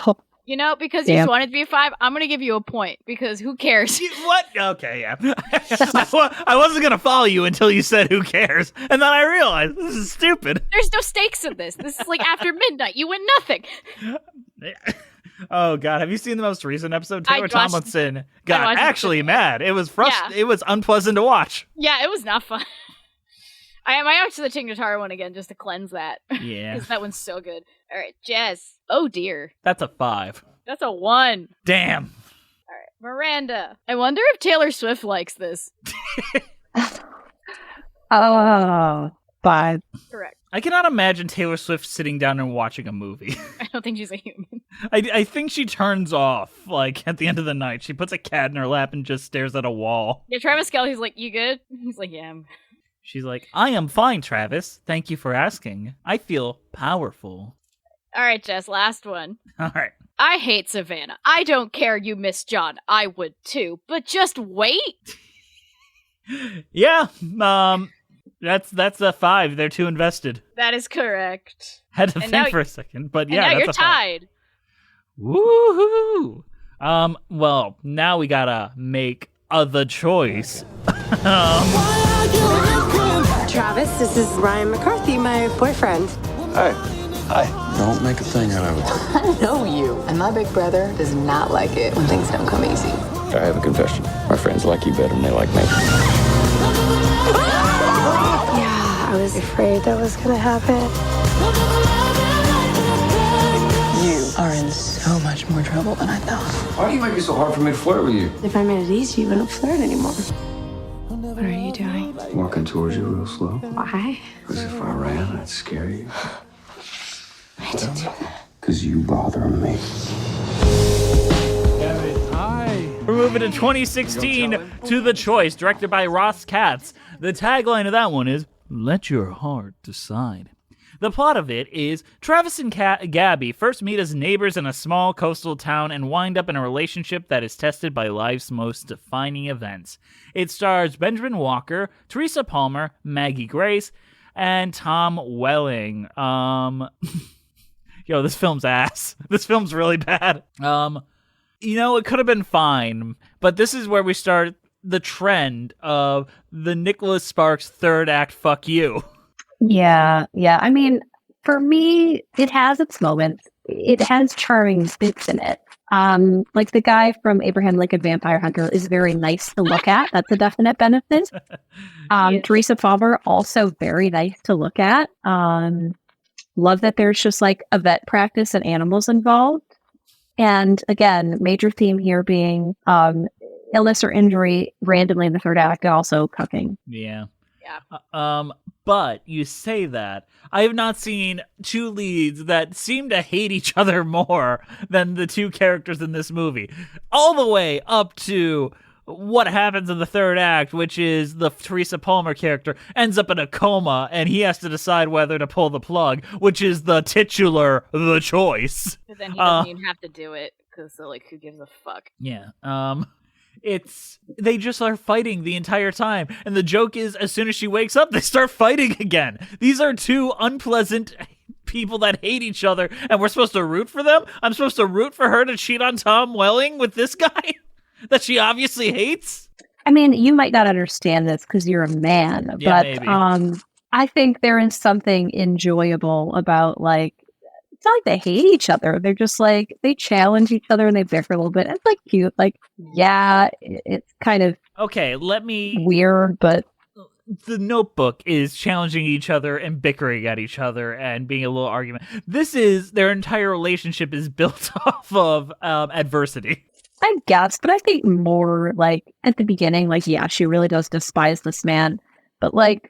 Speaker 5: Oh,
Speaker 6: you know, because you just wanted to be a 5, I'm going to give you a point, because who cares?
Speaker 4: What? Okay, yeah. I wasn't going to follow you until you said who cares, and then I realized this is stupid.
Speaker 6: There's no stakes in this. This is like after midnight. You win nothing.
Speaker 4: Oh God! Have you seen the most recent episode? Taylor Tomlinson got actually mad. It was It was unpleasant to watch.
Speaker 6: Yeah, it was not fun. I might watch the King Guitar one again just to cleanse that.
Speaker 4: Yeah,
Speaker 6: because that one's so good. All right, Jess. Oh dear.
Speaker 4: That's a 5.
Speaker 6: That's a 1.
Speaker 4: Damn.
Speaker 6: All right, Miranda. I wonder if Taylor Swift likes this.
Speaker 5: 5.
Speaker 6: Correct.
Speaker 4: I cannot imagine Taylor Swift sitting down and watching a movie.
Speaker 6: I don't think she's a human.
Speaker 4: I think she turns off, like, at the end of the night. She puts a cat in her lap and just stares at a wall.
Speaker 6: Yeah, Travis Kelce's like, you good? He's like, yeah, I'm...
Speaker 4: She's like, I am fine, Travis. Thank you for asking. I feel powerful.
Speaker 6: All right, Jess, last one.
Speaker 4: All right.
Speaker 6: I hate Savannah. I don't care you miss John. I would too. But just wait.
Speaker 4: Yeah, that's a 5. They're too invested.
Speaker 6: That is correct.
Speaker 4: Had to think for a second, but yeah,
Speaker 6: now
Speaker 4: that's
Speaker 6: you're tied.
Speaker 4: 5. Woohoo! Well, now we gotta make the choice.
Speaker 16: Travis, this is Ryan McCarthy, my boyfriend.
Speaker 11: Hi. Don't make a thing out of it.
Speaker 17: I know you. And my big brother does not like it when things don't come easy.
Speaker 11: I have a confession. My friends like you better than they like me.
Speaker 9: Yeah, I was afraid that was gonna happen.
Speaker 17: You are in so much more trouble than I thought.
Speaker 11: Why do you make it so hard for me to flirt with you?
Speaker 9: If I made it easy, you wouldn't flirt anymore. What are you doing?
Speaker 11: Walking towards you real slow.
Speaker 9: Why?
Speaker 11: Because if I ran, I'd scare you.
Speaker 9: I did do that.
Speaker 11: Because you bother me.
Speaker 4: We're moving to 2016 to The Choice, directed by Ross Katz. The tagline of that one is, "Let your heart decide." The plot of it is Travis and Gabby first meet as neighbors in a small coastal town and wind up in a relationship that is tested by life's most defining events. It stars Benjamin Walker, Teresa Palmer, Maggie Grace, and Tom Welling. Yo, this film's ass. This film's really bad. It could have been fine, but this is where we start the trend of the Nicholas Sparks third act fuck you.
Speaker 5: Yeah. I mean, for me, it has its moments. It has charming bits in it. Like the guy from Abraham Lincoln Vampire Hunter is very nice to look at. That's a definite benefit. Teresa Palmer, also very nice to look at. Love that there's just like a vet practice and animals involved. And again, major theme here being illness or injury randomly in the third act, and also cucking.
Speaker 4: Yeah. But you say that. I have not seen two leads that seem to hate each other more than the two characters in this movie. All the way up to what happens in the third act, which is the Teresa Palmer character ends up in a coma and he has to decide whether to pull the plug, which is the titular The Choice.
Speaker 6: But then he doesn't even have to do it because, like, who gives a fuck?
Speaker 4: Yeah. They just are fighting the entire time. And the joke is, as soon as she wakes up, they start fighting again. These are two unpleasant people that hate each other, and we're supposed to root for them? I'm supposed to root for her to cheat on Tom Welling with this guy that she obviously hates?
Speaker 5: I mean, you might not understand this because you're a man,
Speaker 4: Yeah,
Speaker 5: but
Speaker 4: maybe.
Speaker 5: I think there is something enjoyable about, like, it's not like they hate each other. They're just like, they challenge each other and they bicker a little bit. It's like cute. Like, yeah, it's kind of weird, but
Speaker 4: The Notebook is challenging each other and bickering at each other and being a little argument. Their entire relationship is built off of adversity.
Speaker 5: I guess, but I think more like at the beginning, like, yeah, she really does despise this man. But like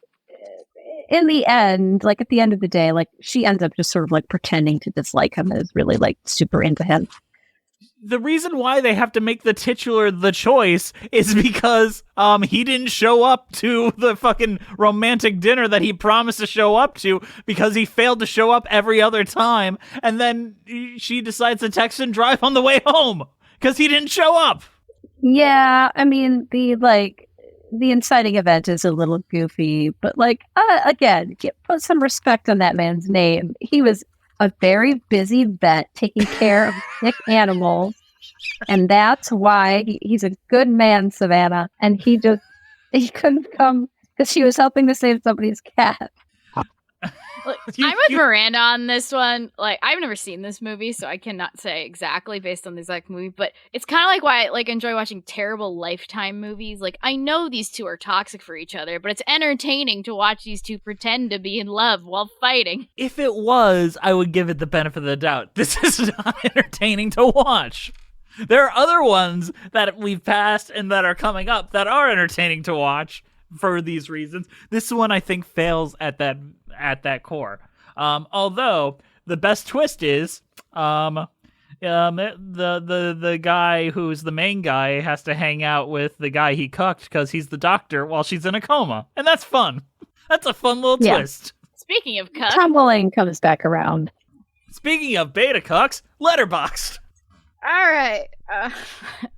Speaker 5: in the end, like at the end of the day, like she ends up just sort of like pretending to dislike him and is really like super into him.
Speaker 4: The reason why they have to make the titular The Choice is because he didn't show up to the fucking romantic dinner that he promised to show up to because he failed to show up every other time. And then she decides to text and drive on the way home because he didn't show up.
Speaker 5: Yeah, I mean, the inciting event is a little goofy, but like, again, put some respect on that man's name. He was a very busy vet taking care of sick animals, and that's why he's a good man, Savannah. And he couldn't come because she was helping to save somebody's cat.
Speaker 6: Look, I'm with Miranda on this one. Like, I've never seen this movie, so I cannot say exactly based on the exact movie, but it's kind of like why I like enjoy watching terrible Lifetime movies. Like, I know these two are toxic for each other, but it's entertaining to watch these two pretend to be in love while fighting.
Speaker 4: If it was, I would give it the benefit of the doubt. This is not entertaining to watch. There are other ones that we've passed and that are coming up that are entertaining to watch for these reasons. This one, I think, fails at that core. Although the best twist is the guy who's the main guy has to hang out with the guy he cucked because he's the doctor while she's in a coma, and that's fun. That's a fun little twist.
Speaker 6: Speaking of cucks,
Speaker 5: Tom Welling comes back around.
Speaker 4: Speaking of beta cucks, Letterboxd.
Speaker 6: all right.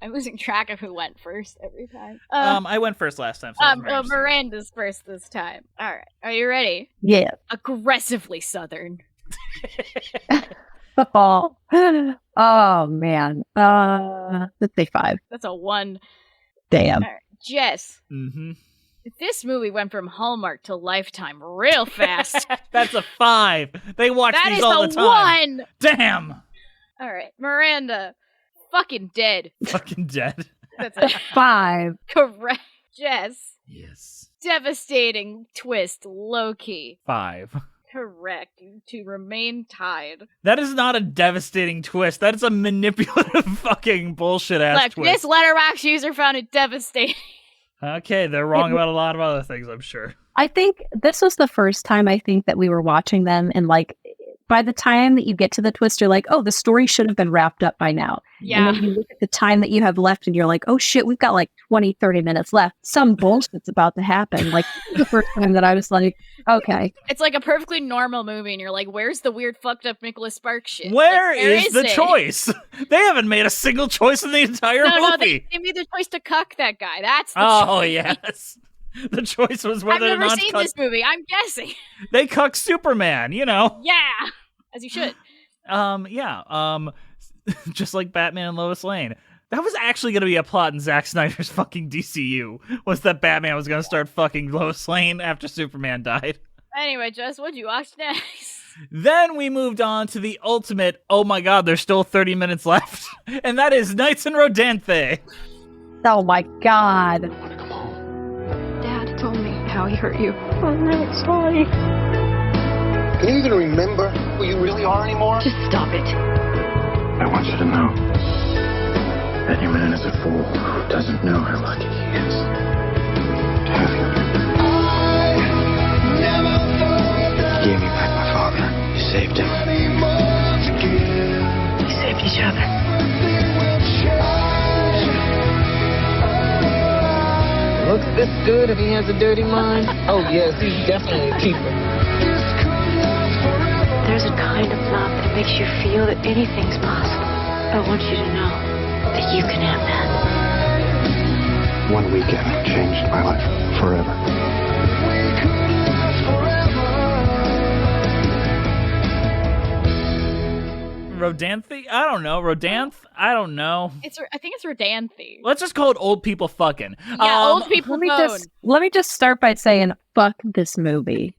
Speaker 6: I'm losing track of who went first every time.
Speaker 4: I went first last time. So
Speaker 6: Miranda's first this time. All right. Are you ready?
Speaker 5: Yeah.
Speaker 6: Aggressively Southern.
Speaker 5: Oh man. Let's say 5.
Speaker 6: That's a 1.
Speaker 5: Damn.
Speaker 6: All right. Jess.
Speaker 4: Mm-hmm.
Speaker 6: This movie went from Hallmark to Lifetime real fast.
Speaker 4: That's a 5. They watch these all the time.
Speaker 6: That is a 1.
Speaker 4: Damn.
Speaker 6: All right, Miranda. Fucking dead.
Speaker 4: Fucking dead.
Speaker 6: That's a
Speaker 5: 5.
Speaker 6: Correct. Jess.
Speaker 4: Yes.
Speaker 6: Devastating twist, low key.
Speaker 4: 5.
Speaker 6: correct. To remain tied.
Speaker 4: That is not a devastating twist. That is a manipulative fucking bullshit ass
Speaker 6: Look,
Speaker 4: twist.
Speaker 6: this Letterboxd user found it devastating.
Speaker 4: Okay, they're wrong about a lot of other things, I'm sure.
Speaker 5: I think this was the first time I think that we were watching them, and like by the time that you get to the twist, you're like, oh, the story should have been wrapped up by now.
Speaker 6: Yeah.
Speaker 5: And then you look at the time that you have left and you're like, oh shit, we've got like 20, 30 minutes left. Some bullshit's about to happen. Like, this is the first time that I was like, okay.
Speaker 6: It's like a perfectly normal movie, and you're like, where's the weird fucked up Nicholas Sparks shit?
Speaker 4: Where
Speaker 6: Like,
Speaker 4: is the
Speaker 6: it?
Speaker 4: choice? They haven't made a single choice in the entire
Speaker 6: No,
Speaker 4: movie.
Speaker 6: they made the choice to cuck that guy. That's the
Speaker 4: Oh,
Speaker 6: choice.
Speaker 4: yes. The choice was
Speaker 6: I've
Speaker 4: whether or
Speaker 6: never
Speaker 4: not
Speaker 6: seen this movie. I'm guessing.
Speaker 4: they cuck Superman, you know.
Speaker 6: Yeah, as you should.
Speaker 4: Just like Batman and Lois Lane. That was actually going to be a plot in Zack Snyder's fucking DCU, was that Batman was going to start fucking Lois Lane after Superman died.
Speaker 6: Anyway, Jess, what'd you watch next?
Speaker 4: Then we moved on to the ultimate, oh my god, there's still 30 minutes left, and that is Nights in Rodanthe.
Speaker 5: Oh my god.
Speaker 9: Dad told me how he hurt you. I'm really sorry.
Speaker 12: Can you even remember who you really are anymore?
Speaker 9: Just stop it.
Speaker 11: I want you to know that your man is a fool who doesn't know how lucky he is to have you.
Speaker 2: You gave me back my father. You saved him.
Speaker 9: We saved each other.
Speaker 10: Looks this good if he has a dirty mind. Oh yes, he's definitely a keeper.
Speaker 3: There's a kind of love that makes you feel that anything's possible. I want you to know that you can have that.
Speaker 12: One weekend changed my life forever.
Speaker 4: Rodanthe? I don't know. Rodanth? I don't know.
Speaker 6: I think it's Rodanthe.
Speaker 4: Let's just call it old people fucking.
Speaker 6: Yeah, old people
Speaker 5: Let me just start by saying, fuck this movie.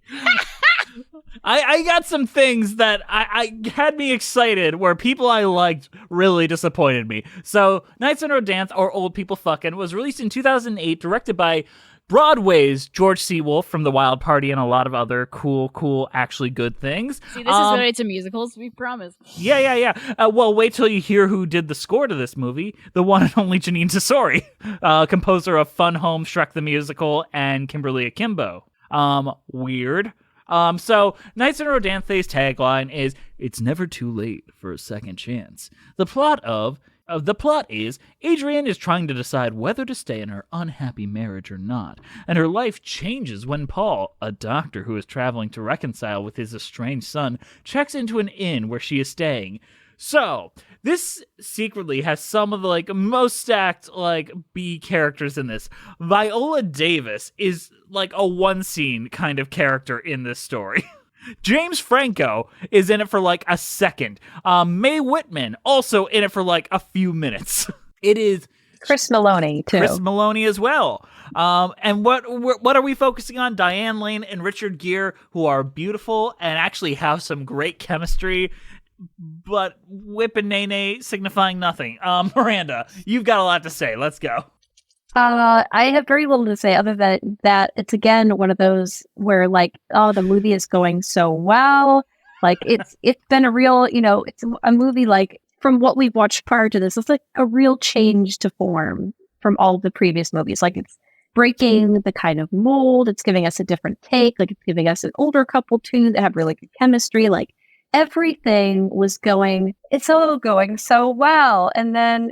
Speaker 4: I got some things that I had me excited where people I liked really disappointed me. So, Nights in Rodanthe, or Old People Fucking, was released in 2008, directed by Broadway's George C. Wolfe from The Wild Party and a lot of other cool, actually good things.
Speaker 6: See, this is related to musicals, we promise.
Speaker 4: Yeah. Well, wait till you hear who did the score to this movie. The one and only Janine Tesori, composer of Fun Home, Shrek the Musical, and Kimberly Akimbo. Weird. So Nights in Rodanthe's tagline is, "It's never too late for a second chance." The plot is Adrienne is trying to decide whether to stay in her unhappy marriage or not, and her life changes when Paul, a doctor who is traveling to reconcile with his estranged son, checks into an inn where she is staying. So, this secretly has some of the most stacked B characters in this. Viola Davis is a one scene kind of character in this story. James Franco is in it for a second. Mae Whitman also in it for a few minutes. It is
Speaker 5: Chris Maloney too.
Speaker 4: Chris Maloney as well. And what are we focusing on? Diane Lane and Richard Gere, who are beautiful and actually have some great chemistry. But Whip and Nene signifying nothing. Miranda, you've got a lot to say. Let's go.
Speaker 5: I have very little to say other than that it's again one of those where the movie is going so well. It's been a real, it's a movie from what we've watched prior to this, it's a real change to form from all the previous movies. It's breaking the kind of mold. It's giving us a different take. It's giving us an older couple too that have really good chemistry. Everything was going so well. And then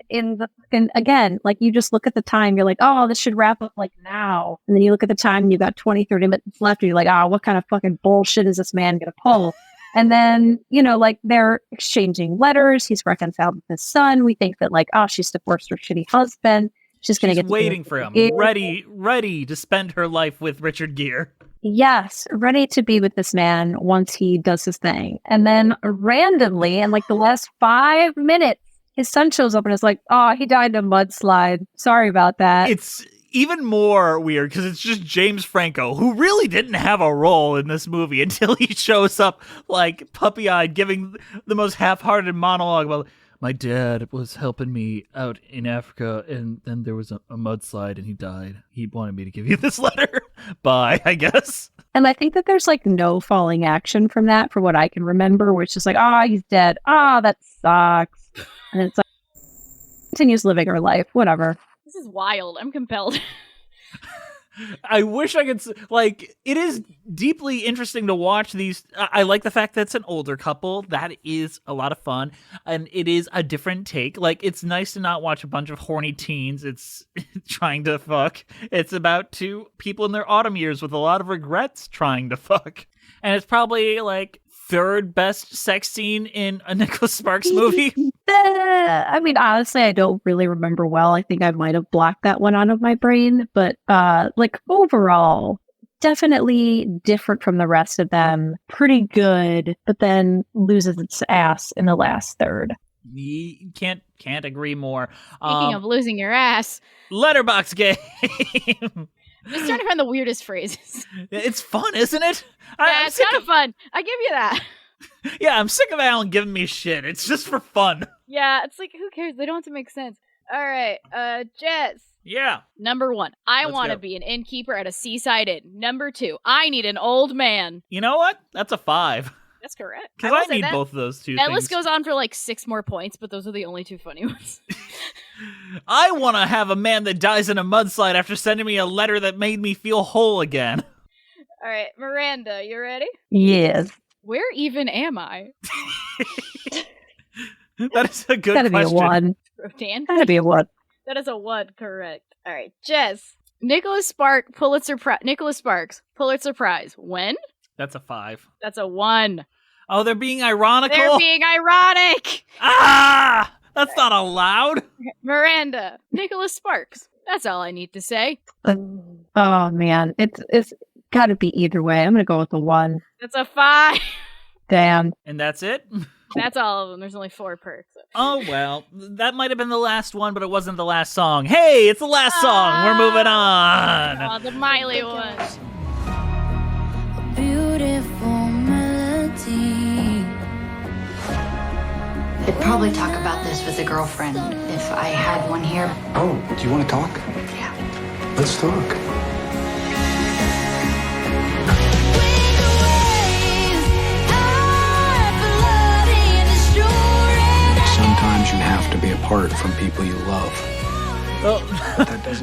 Speaker 5: again, you just look at the time, you're like, oh, this should wrap up now. And then you look at the time and you've got 20, 30 minutes left. And you're like, oh, what kind of fucking bullshit is this man going to pull? And then, they're exchanging letters. He's reconciled with his son. We think that she's divorced her shitty husband. She's going to get
Speaker 4: waiting for him, ready to spend her life with Richard Gere.
Speaker 5: Yes, ready to be with this man once he does his thing. And then randomly, in the last 5 minutes, his son shows up and is like, oh, he died in a mudslide. Sorry about that.
Speaker 4: It's even more weird because it's just James Franco, who really didn't have a role in this movie until he shows up puppy-eyed, giving the most half-hearted monologue about, my dad was helping me out in Africa, and then there was a mudslide, and he died. He wanted me to give you this letter. Bye, I guess.
Speaker 5: And I think that there's like no falling action from that, for what I can remember, where it's just like, he's dead. That sucks. And it's like, continues living her life, whatever.
Speaker 6: This is wild. I'm compelled.
Speaker 4: I wish I could, it is deeply interesting to watch these. I like the fact that it's an older couple. That is a lot of fun. And it is a different take. Like, it's nice to not watch a bunch of horny teens. It's trying to fuck. It's about two people in their autumn years with a lot of regrets trying to fuck. And it's probably like third best sex scene in a Nicholas Sparks movie.
Speaker 5: I mean, honestly, I don't really remember well. I think I might have blocked that one out of my brain. But like overall, definitely different from the rest of them. Pretty good, but then loses its ass in the last third.
Speaker 4: You can't agree more.
Speaker 6: Speaking of losing your ass.
Speaker 4: Letterbox game.
Speaker 6: I'm just trying to find the weirdest phrases.
Speaker 4: It's fun, isn't it?
Speaker 6: Yeah, it's kind of fun. I give you that.
Speaker 4: Yeah, I'm sick of Alan giving me shit. It's just for fun.
Speaker 6: Yeah, it's like, who cares? They don't have to make sense. All right, Jess.
Speaker 4: Yeah.
Speaker 6: Number 1, I want to be an innkeeper at a seaside inn. Number 2, I need an old man.
Speaker 4: You know what? That's a 5.
Speaker 6: That's correct.
Speaker 4: Because I need both of those two
Speaker 6: that
Speaker 4: things.
Speaker 6: list goes on for like 6 more points, but those are the only 2 funny ones.
Speaker 4: I want to have a man that dies in a mudslide after sending me a letter that made me feel whole again.
Speaker 6: All right, Miranda, you ready?
Speaker 5: Yes.
Speaker 6: Where even am I?
Speaker 4: That is a good
Speaker 5: Gotta
Speaker 4: question.
Speaker 5: Be a 1.
Speaker 6: Rodan?
Speaker 5: Gotta be a 1.
Speaker 6: That is a 1, correct. All right, Jess. Nicholas Sparks, Pulitzer Prize. When?
Speaker 4: That's a 5.
Speaker 6: That's a 1.
Speaker 4: Oh, they're being ironical?
Speaker 6: They're being ironic!
Speaker 4: That's not allowed.
Speaker 6: Miranda, Nicholas Sparks. That's all I need to say.
Speaker 5: Oh, man. It's got to be either way. I'm going to go with the 1.
Speaker 6: That's a 5.
Speaker 5: Damn.
Speaker 4: And that's it?
Speaker 6: That's all of them. There's only 4 perks.
Speaker 4: Oh, well, that might have been the last one, but it wasn't the last song. Hey, it's the last song. We're moving on.
Speaker 6: Oh, the Miley one.
Speaker 15: Beautiful melody.
Speaker 17: I'd probably talk about this with a girlfriend if I had one here.
Speaker 12: Oh, do you want to talk?
Speaker 17: Yeah.
Speaker 12: Let's talk. Sometimes you have to be apart from people you love.
Speaker 4: Well,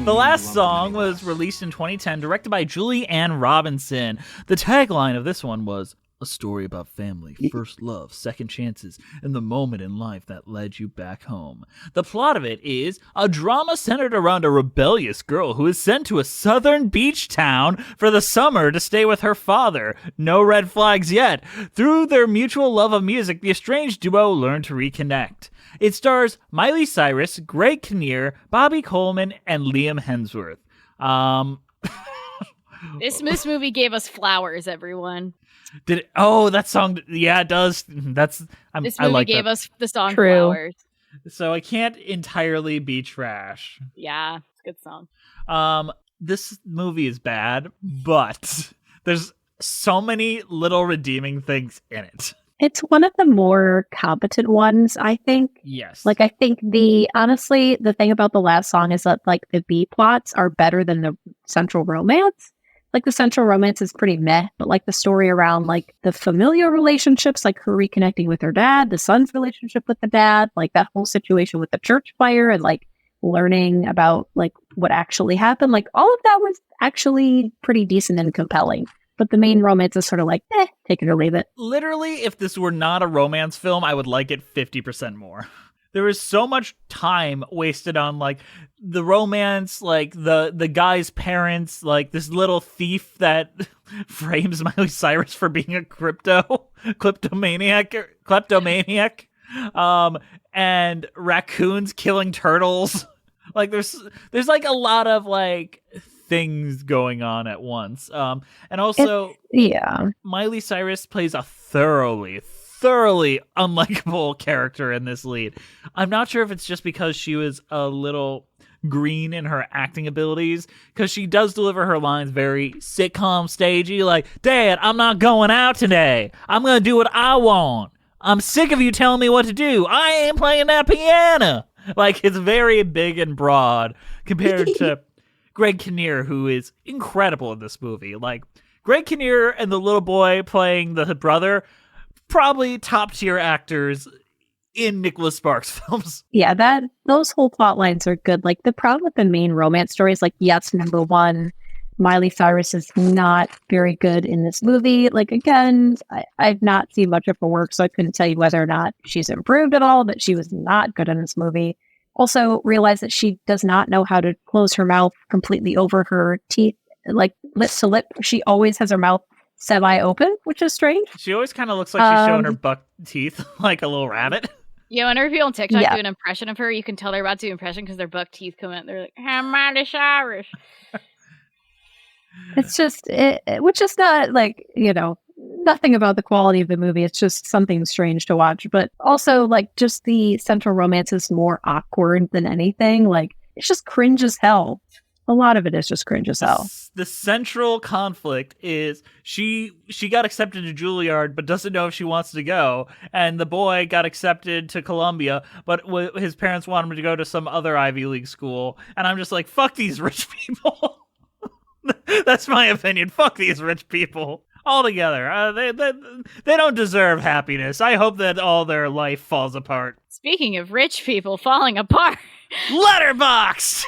Speaker 4: the last song was released in 2010, directed by Julie Ann Robinson. The tagline of this one was, a story about family, first love, second chances, and the moment in life that led you back home. The plot of it is a drama centered around a rebellious girl who is sent to a southern beach town for the summer to stay with her father. No red flags yet. Through their mutual love of music, the estranged duo learn to reconnect. It stars Miley Cyrus, Greg Kinnear, Bobby Coleman, and Liam Hemsworth.
Speaker 6: This movie gave us flowers, everyone.
Speaker 4: Did it? Oh, that song. Yeah, it does.
Speaker 6: This movie
Speaker 4: I like
Speaker 6: gave
Speaker 4: that.
Speaker 6: us the song
Speaker 5: True.
Speaker 6: Flowers.
Speaker 4: So I can't entirely be trash.
Speaker 6: Yeah, it's a good song.
Speaker 4: This movie is bad, but there's so many little redeeming things in it.
Speaker 5: It's one of the more competent ones, I think.
Speaker 4: Yes.
Speaker 5: Like, I think honestly, the thing about the last song is that, like, the B plots are better than the central romance. Like, the central romance is pretty meh, but, like, the story around, like, the familial relationships, like, her reconnecting with her dad, the son's relationship with the dad, like, that whole situation with the church fire and, like, learning about, like, what actually happened. Like, all of that was actually pretty decent and compelling. But the main romance is sort of like, take it or leave it.
Speaker 4: Literally, if this were not a romance film, I would like it 50% more. There is so much time wasted on, like, the romance, like, the guy's parents, like, this little thief that frames Miley Cyrus for being a kleptomaniac, and raccoons killing turtles. Like, there's like a lot of, like, things going on at once. And also, Miley Cyrus plays a thoroughly unlikable character in this lead. I'm not sure if it's just because she was a little green in her acting abilities, because she does deliver her lines very sitcom stagey, like, Dad, I'm not going out today. I'm going to do what I want. I'm sick of you telling me what to do. I ain't playing that piano. Like, it's very big and broad compared to Greg Kinnear, who is incredible in this movie. Like, Greg Kinnear and the little boy playing the brother, probably top-tier actors in Nicholas Sparks films.
Speaker 5: Yeah, those whole plot lines are good. Like, the problem with the main romance story is, like, yes, number one, Miley Cyrus is not very good in this movie. Like, again, I've not seen much of her work, so I couldn't tell you whether or not she's improved at all, but she was not good in this movie. Also, realize that she does not know how to close her mouth completely over her teeth, like lip to lip. She always has her mouth semi-open, which is strange.
Speaker 4: She always kind of looks like she's showing her buck teeth like a little rabbit.
Speaker 6: Yeah, whenever people on TikTok do an impression of her, you can tell they're about to do an impression because their buck teeth come out. They're like, Miley Cyrus.
Speaker 5: It's just, which is not like, nothing about the quality of the movie. It's just something strange to watch. But also, like, just the central romance is more awkward than anything. Like, it's just cringe as hell. A lot of it is just cringe as hell.
Speaker 4: The central conflict is she got accepted to Juilliard, but doesn't know if she wants to go. And the boy got accepted to Columbia, but his parents want him to go to some other Ivy League school. And I'm just like, fuck these rich people. That's my opinion. Fuck these rich people altogether. They don't deserve happiness. I hope that all their life falls apart.
Speaker 6: Speaking of rich people falling apart,
Speaker 4: Letterboxd.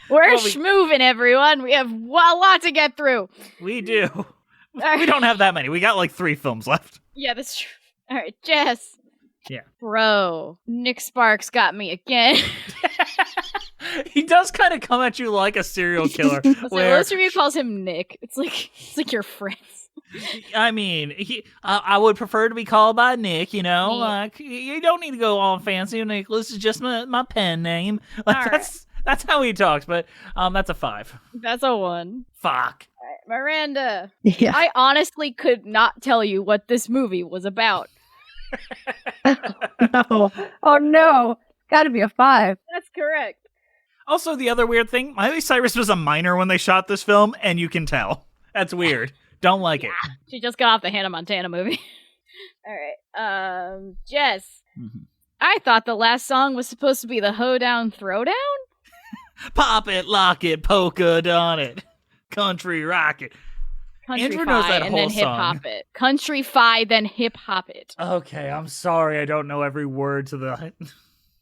Speaker 6: We're schmooving, everyone. We have a lot to get through.
Speaker 4: We do. We don't have that many. We got like 3 films left.
Speaker 6: Yeah, that's true. All right, Jess.
Speaker 4: Yeah.
Speaker 6: Bro, Nick Sparks got me again.
Speaker 4: He does kind of come at you like a serial killer.
Speaker 6: Most of you calls him Nick. It's like your friends.
Speaker 4: I mean, I would prefer to be called by Nick, like, you don't need to go all fancy. Nicholas is just my pen name. Like, that's how he talks, but that's a 5.
Speaker 6: That's a 1.
Speaker 4: Fuck.
Speaker 6: All right, Miranda.
Speaker 5: Yeah.
Speaker 6: I honestly could not tell you what this movie was about.
Speaker 5: No. Oh no. Gotta be a 5.
Speaker 6: That's correct.
Speaker 4: Also, the other weird thing, Miley Cyrus was a minor when they shot this film, and you can tell. That's weird. Don't like it.
Speaker 6: She just got off the Hannah Montana movie. All right. Jess.
Speaker 4: Mm-hmm.
Speaker 6: I thought the last song was supposed to be the Hoedown Throwdown?
Speaker 4: Pop it, lock it, polka dot it. Country rock it. Andrew knows that
Speaker 6: and
Speaker 4: whole
Speaker 6: then hip
Speaker 4: song.
Speaker 6: hop it. Country-fi, then hip hop it.
Speaker 4: Okay, I'm sorry. I don't know every word to the...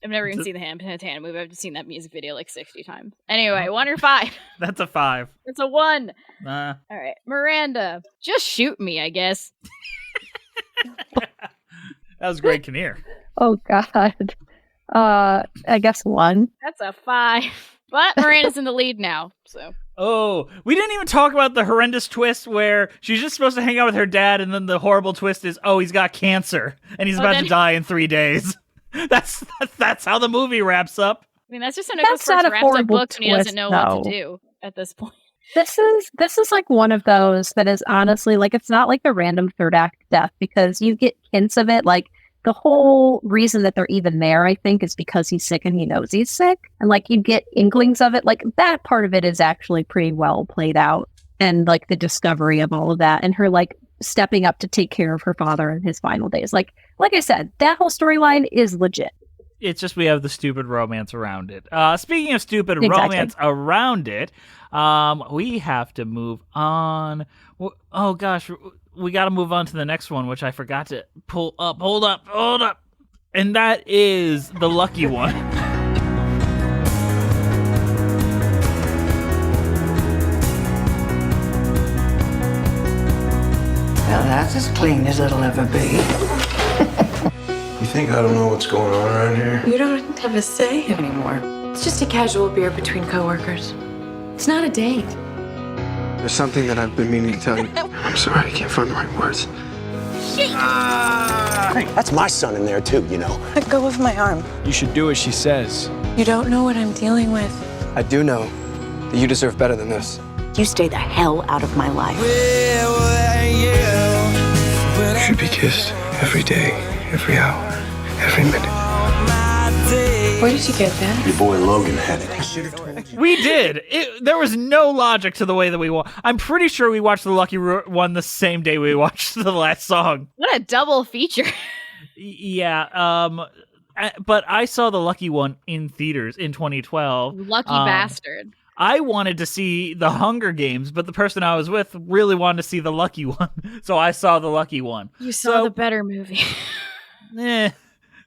Speaker 6: I've never even seen the Hannah Montana movie. I've just seen that music video like 60 times. Anyway, 1 or 5?
Speaker 4: That's a 5.
Speaker 6: It's a 1.
Speaker 4: All
Speaker 6: right, Miranda. Just shoot me, I guess.
Speaker 4: That was Greg Kinnear.
Speaker 5: Oh God. I guess 1.
Speaker 6: That's a 5. But Miranda's in the lead now, so.
Speaker 4: Oh, we didn't even talk about the horrendous twist where she's just supposed to hang out with her dad, and then the horrible twist is, he's got cancer, and he's about to die in 3 days. That's how the movie wraps up.
Speaker 6: I mean, that's just how Nicholas Sparks wraps up books when he doesn't know what to do at this point.
Speaker 5: This is like one of those that is honestly, like, it's not like the random third act death, because you get hints of it. Like, the whole reason that they're even there, I think, is because he's sick and he knows he's sick. And, like, you get inklings of it. Like, that part of it is actually pretty well played out. And, like, the discovery of all of that. And her, like, stepping up to take care of her father in his final days. Like I said, that whole storyline is legit.
Speaker 4: It's just we have the stupid romance around it. Speaking of stupid romance around it, we have to move on. Oh, gosh. We got to move on to the next one, which I forgot to pull up. Hold up. And that is The Lucky One.
Speaker 18: Well, that's as clean as it'll ever be.
Speaker 12: You think I don't know what's going on around here?
Speaker 17: You don't have a say anymore. It's just a casual beer between coworkers. It's not a date.
Speaker 12: There's something that I've been meaning to tell you. I'm sorry, I can't find the right words.
Speaker 19: Hey, that's my son in there too,
Speaker 17: Let go of my arm.
Speaker 20: You should do as she says.
Speaker 17: You don't know what I'm dealing with.
Speaker 20: I do know that you deserve better than this.
Speaker 21: You stay the hell out of my life.
Speaker 12: You should be kissed every day, every hour, every minute.
Speaker 17: Where did you get that?
Speaker 19: Your boy Logan had it.
Speaker 4: We did. There was no logic to the way that we watched. I'm pretty sure we watched The Lucky One the same day we watched the last song.
Speaker 6: What a double feature.
Speaker 4: Yeah. But I saw The Lucky One in theaters in 2012.
Speaker 6: Lucky bastard.
Speaker 4: I wanted to see The Hunger Games, but the person I was with really wanted to see The Lucky One, so I saw The Lucky One.
Speaker 6: You saw the better movie.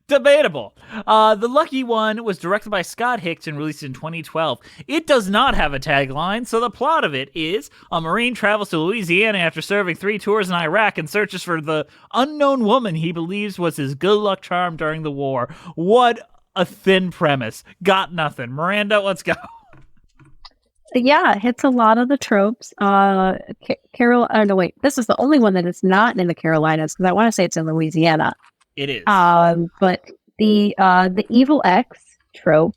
Speaker 4: Debatable. The Lucky One was directed by Scott Hicks and released in 2012. It does not have a tagline, so the plot of it is a Marine travels to Louisiana after serving 3 tours in Iraq and searches for the unknown woman he believes was his good luck charm during the war. What a thin premise. Got nothing. Miranda, let's go.
Speaker 5: Yeah, it hits a lot of the tropes. This is the only one that is not in the Carolinas, because I want to say it's in Louisiana.
Speaker 4: It is.
Speaker 5: But the evil X trope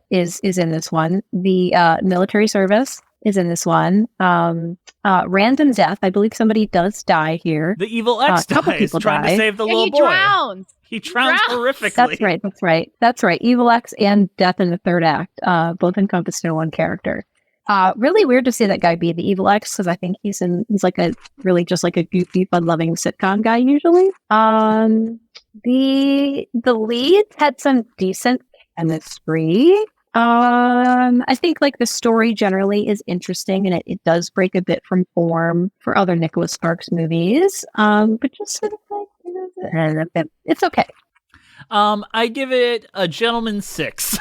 Speaker 5: is in this one. The military service is in this one. Random death. I believe somebody does die here.
Speaker 4: The evil X dies trying to save the little boy.
Speaker 6: Drowns.
Speaker 4: He drowns horrifically.
Speaker 5: That's right. Evil X and death in the third act, both encompassed in one character. Really weird to see that guy be the evil X, because I think he's like a really just like a goofy, fun-loving sitcom guy usually. The leads had some decent chemistry. I think like the story generally is interesting, and it does break a bit from form for other Nicholas Sparks movies. But just sort of like it's okay.
Speaker 4: I give it a gentleman's 6.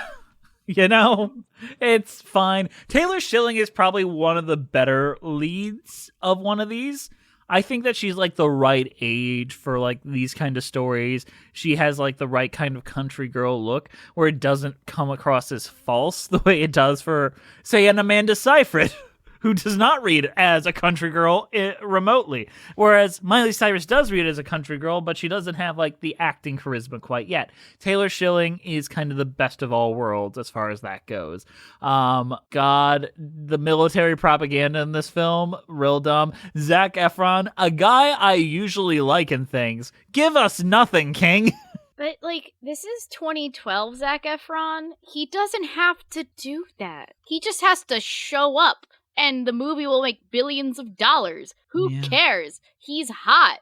Speaker 4: You know, it's fine. Taylor Schilling is probably one of the better leads of one of these. I think that she's like the right age for like these kind of stories. She has like the right kind of country girl look where it doesn't come across as false the way it does for, say, an Amanda Seyfried, who does not read as a country girl remotely. Whereas Miley Cyrus does read as a country girl, but she doesn't have like the acting charisma quite yet. Taylor Schilling is kind of the best of all worlds as far as that goes. God, the military propaganda in this film, real dumb. Zac Efron, a guy I usually like in things. Give us nothing, King.
Speaker 6: But, like, this is 2012 Zac Efron. He doesn't have to do that. He just has to show up. And the movie will make billions of dollars. Who cares? He's hot.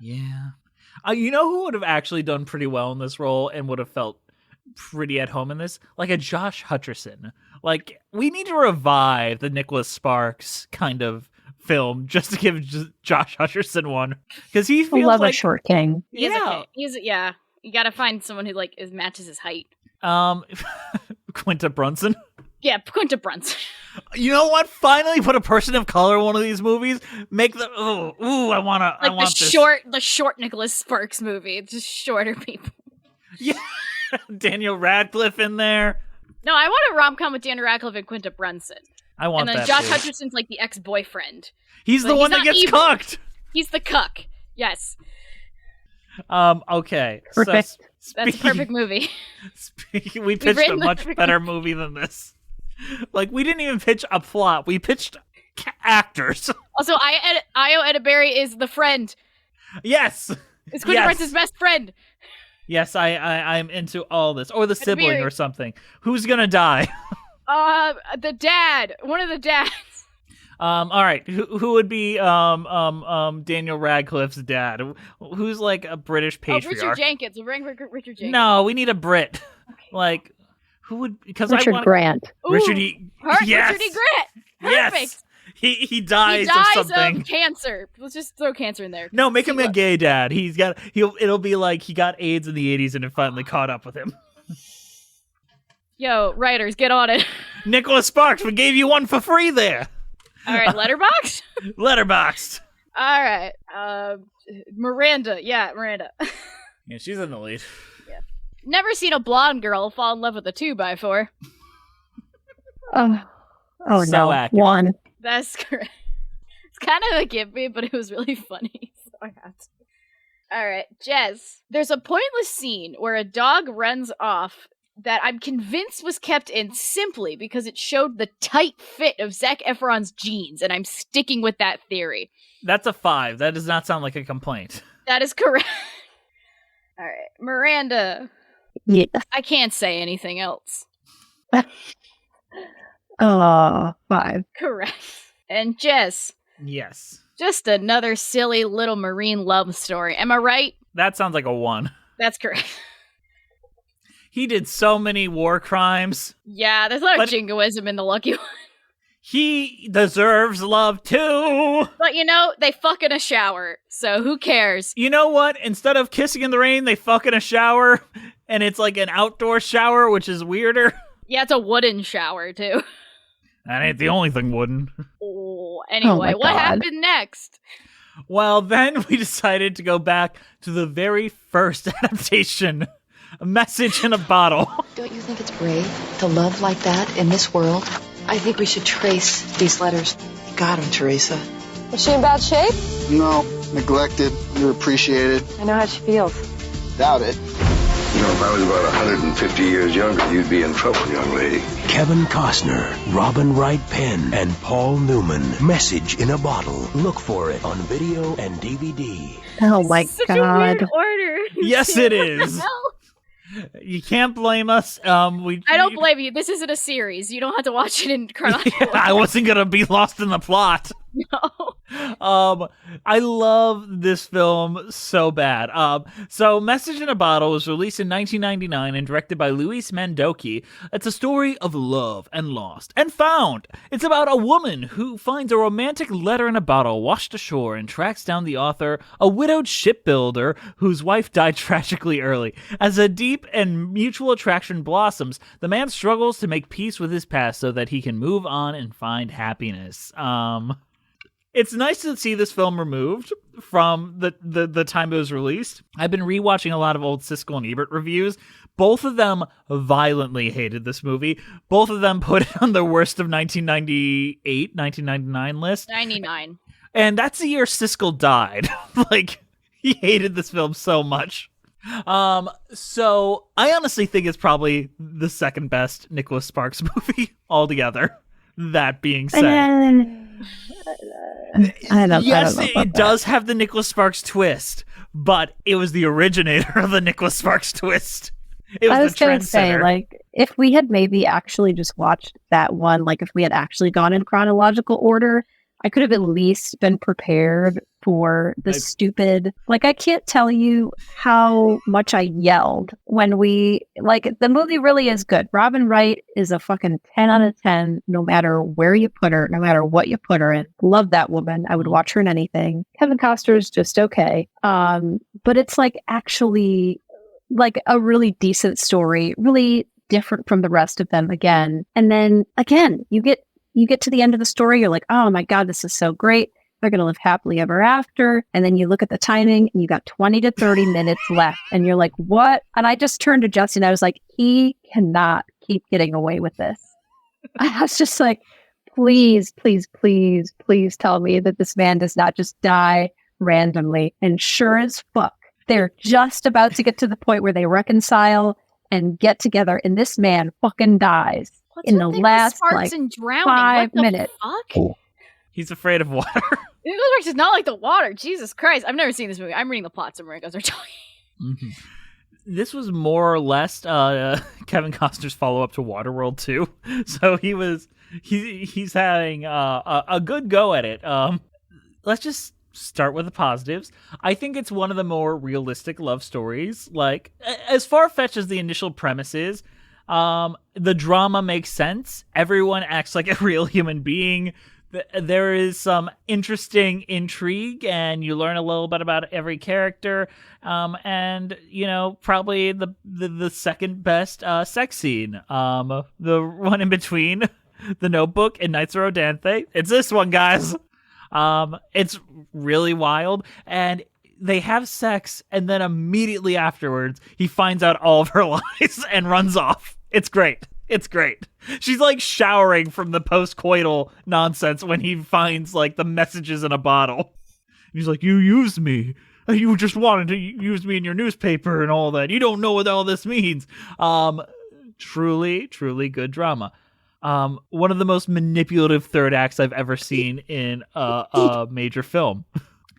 Speaker 4: Yeah. You know who would have actually done pretty well in this role and would have felt pretty at home in this? Like a Josh Hutcherson. Like, we need to revive the Nicholas Sparks kind of film just to give Josh Hutcherson one. Because he feels
Speaker 5: love
Speaker 4: like...
Speaker 5: a short king.
Speaker 6: He's okay. Yeah. You gotta find someone who, like, matches his height.
Speaker 4: Quinta Brunson.
Speaker 6: Yeah, Quinta Brunson.
Speaker 4: You know what? Finally put a person of color in one of these movies. Make the I want
Speaker 6: the short Nicholas Sparks movie. It's just shorter people.
Speaker 4: Yeah. Daniel Radcliffe in there.
Speaker 6: No, I want a rom-com with Daniel Radcliffe and Quinta Brunson.
Speaker 4: I want that.
Speaker 6: And then Josh Hutcherson's like the ex-boyfriend.
Speaker 4: He's the one that gets cucked.
Speaker 6: He's the cuck. Yes.
Speaker 4: Okay.
Speaker 5: Perfect.
Speaker 4: So,
Speaker 6: that's a perfect movie.
Speaker 4: We pitched a much better movie than this. Like, we didn't even pitch a plot. We pitched actors.
Speaker 6: Also, Io Edeberry is the friend.
Speaker 4: Yes.
Speaker 6: It's Quinta Brunson's best friend.
Speaker 4: Yes, I'm into all this. Or the sibling or something. Who's gonna die?
Speaker 6: The dad. One of the dads.
Speaker 4: All right. Who would be Daniel Radcliffe's dad? Who's like a British patriarch?
Speaker 6: Richard Jenkins. We'll bring Richard Jenkins.
Speaker 4: No, we need a Brit. Okay. Like, who would? Because
Speaker 5: Richard Grant.
Speaker 4: Richard E.
Speaker 6: Yes. Richard E. Grant. Perfect.
Speaker 4: Yes. He dies of something.
Speaker 6: Of cancer. Let's just throw cancer in there.
Speaker 4: No, make him a gay dad. It'll be like he got AIDS in the 80s and it finally caught up with him.
Speaker 6: Yo, writers, get on it.
Speaker 4: Nicholas Sparks, we gave you one for free there.
Speaker 6: All right, Letterboxd?
Speaker 4: Letterboxd.
Speaker 6: All right. Miranda. Yeah, Miranda.
Speaker 4: Yeah, she's in the lead.
Speaker 6: Yeah. Never seen a blonde girl fall in love with a 2x4.
Speaker 5: Oh
Speaker 4: so
Speaker 5: no.
Speaker 4: Accurate.
Speaker 5: One.
Speaker 6: That's correct. It's kind of a gimme, but it was really funny, so I had to. All right, Jess. There's a pointless scene where a dog runs off that I'm convinced was kept in simply because it showed the tight fit of Zac Efron's jeans, and I'm sticking with that theory.
Speaker 4: That's a 5. That does not sound like a complaint.
Speaker 6: That is correct. All right, Miranda.
Speaker 5: Yeah.
Speaker 6: I can't say anything else.
Speaker 5: 5.
Speaker 6: Correct. And Jess.
Speaker 4: Yes.
Speaker 6: Just another silly little marine love story. Am I right?
Speaker 4: That sounds like a 1.
Speaker 6: That's correct.
Speaker 4: He did so many war crimes.
Speaker 6: Yeah, there's a lot of jingoism in the Lucky One.
Speaker 4: He deserves love too.
Speaker 6: But they fuck in a shower, so who cares?
Speaker 4: You know what? Instead of kissing in the rain, they fuck in a shower, and it's like an outdoor shower, which is weirder.
Speaker 6: Yeah, it's a wooden shower too.
Speaker 4: That ain't the only thing wooden.
Speaker 6: Oh, anyway, what happened next?
Speaker 4: Well, then we decided to go back to the very first adaptation, A Message in a Bottle.
Speaker 1: Don't you think it's brave to love like that in this world? I think we should trace these letters. You got them, Teresa.
Speaker 9: Is she in bad shape?
Speaker 12: No, neglected, underappreciated.
Speaker 9: I know how she feels.
Speaker 12: Doubt it.
Speaker 11: You know, if I was about 150 years younger, you'd be in trouble, young lady.
Speaker 19: Kevin Costner, Robin Wright Penn, and Paul Newman. Message in a Bottle. Look for it on video and DVD.
Speaker 5: Oh my
Speaker 6: Such
Speaker 5: God.
Speaker 6: a weird order.
Speaker 4: Yes, it is. You can't blame us.
Speaker 6: I don't blame you. This isn't a series. You don't have to watch it in chronological order.
Speaker 4: I wasn't gonna be lost in the plot.
Speaker 6: No.
Speaker 4: I love this film so bad. So Message in a Bottle was released in 1999 and directed by Luis Mandoki. It's a story of love and lost and found. It's about a woman who finds a romantic letter in a bottle washed ashore and tracks down the author, a widowed shipbuilder whose wife died tragically early. As a deep and mutual attraction blossoms, the man struggles to make peace with his past so that he can move on and find happiness. It's nice to see this film removed from the time it was released. I've been rewatching a lot of old Siskel and Ebert reviews. Both of them violently hated this movie. Both of them put it on the worst of 1998, 1999 list.
Speaker 6: 99.
Speaker 4: And that's the year Siskel died. Like, he hated this film so much. So I honestly think it's probably the second best Nicholas Sparks movie altogether. That being said, yes, it does have the Nicholas Sparks twist, but it was the originator of the Nicholas Sparks twist. It was the
Speaker 5: going to say, like, if we had maybe actually just watched that one, like if we had actually gone in chronological order, I could have at least been prepared for the stupid, like, I can't tell you how much I yelled when the movie really is good. Robin Wright is a fucking 10 out of 10, no matter where you put her, no matter what you put her in. Love that woman. I would watch her in anything. Kevin Costner's just okay. But it's like actually like a really decent story, really different from the rest of them again. And then again, you get to the end of the story, you're like, oh my God, this is so great. They're going to live happily ever after. And then you look at the timing and you got 20 to 30 minutes left. And you're like, what? And I just turned to Jesse and I was like, he cannot keep getting away with this. I was just like, please, please, please, please tell me that this man does not just die randomly. And sure as fuck, they're just about to get to the point where they reconcile and get together. And this man fucking dies.
Speaker 6: What's
Speaker 5: in the last like
Speaker 6: and drowning?
Speaker 5: 5 minutes.
Speaker 6: Fuck?
Speaker 4: He's afraid of water.
Speaker 6: Nicholas Sparks is not like the water. Jesus Christ. I've never seen this movie. I'm reading the plot summary as they're talking.
Speaker 4: Mm-hmm. This was more or less Kevin Costner's follow-up to Waterworld 2. So he's having a good go at it. Let's just start with the positives. I think it's one of the more realistic love stories. Like, as far-fetched as the initial premise is, the drama makes sense. Everyone acts like a real human being. There is some interesting intrigue, and you learn a little bit about every character. And probably the second best sex scene, the one in between The Notebook and Nights of Rodanthe. It's this one, guys. It's really wild, and they have sex, and then immediately afterwards, he finds out all of her lies and runs off. It's great. It's great. She's like showering from the post-coital nonsense when he finds like the messages in a bottle. He's like, you used me. You just wanted to use me in your newspaper and all that. You don't know what all this means. Truly, truly good drama. One of the most manipulative third acts I've ever seen in a major film.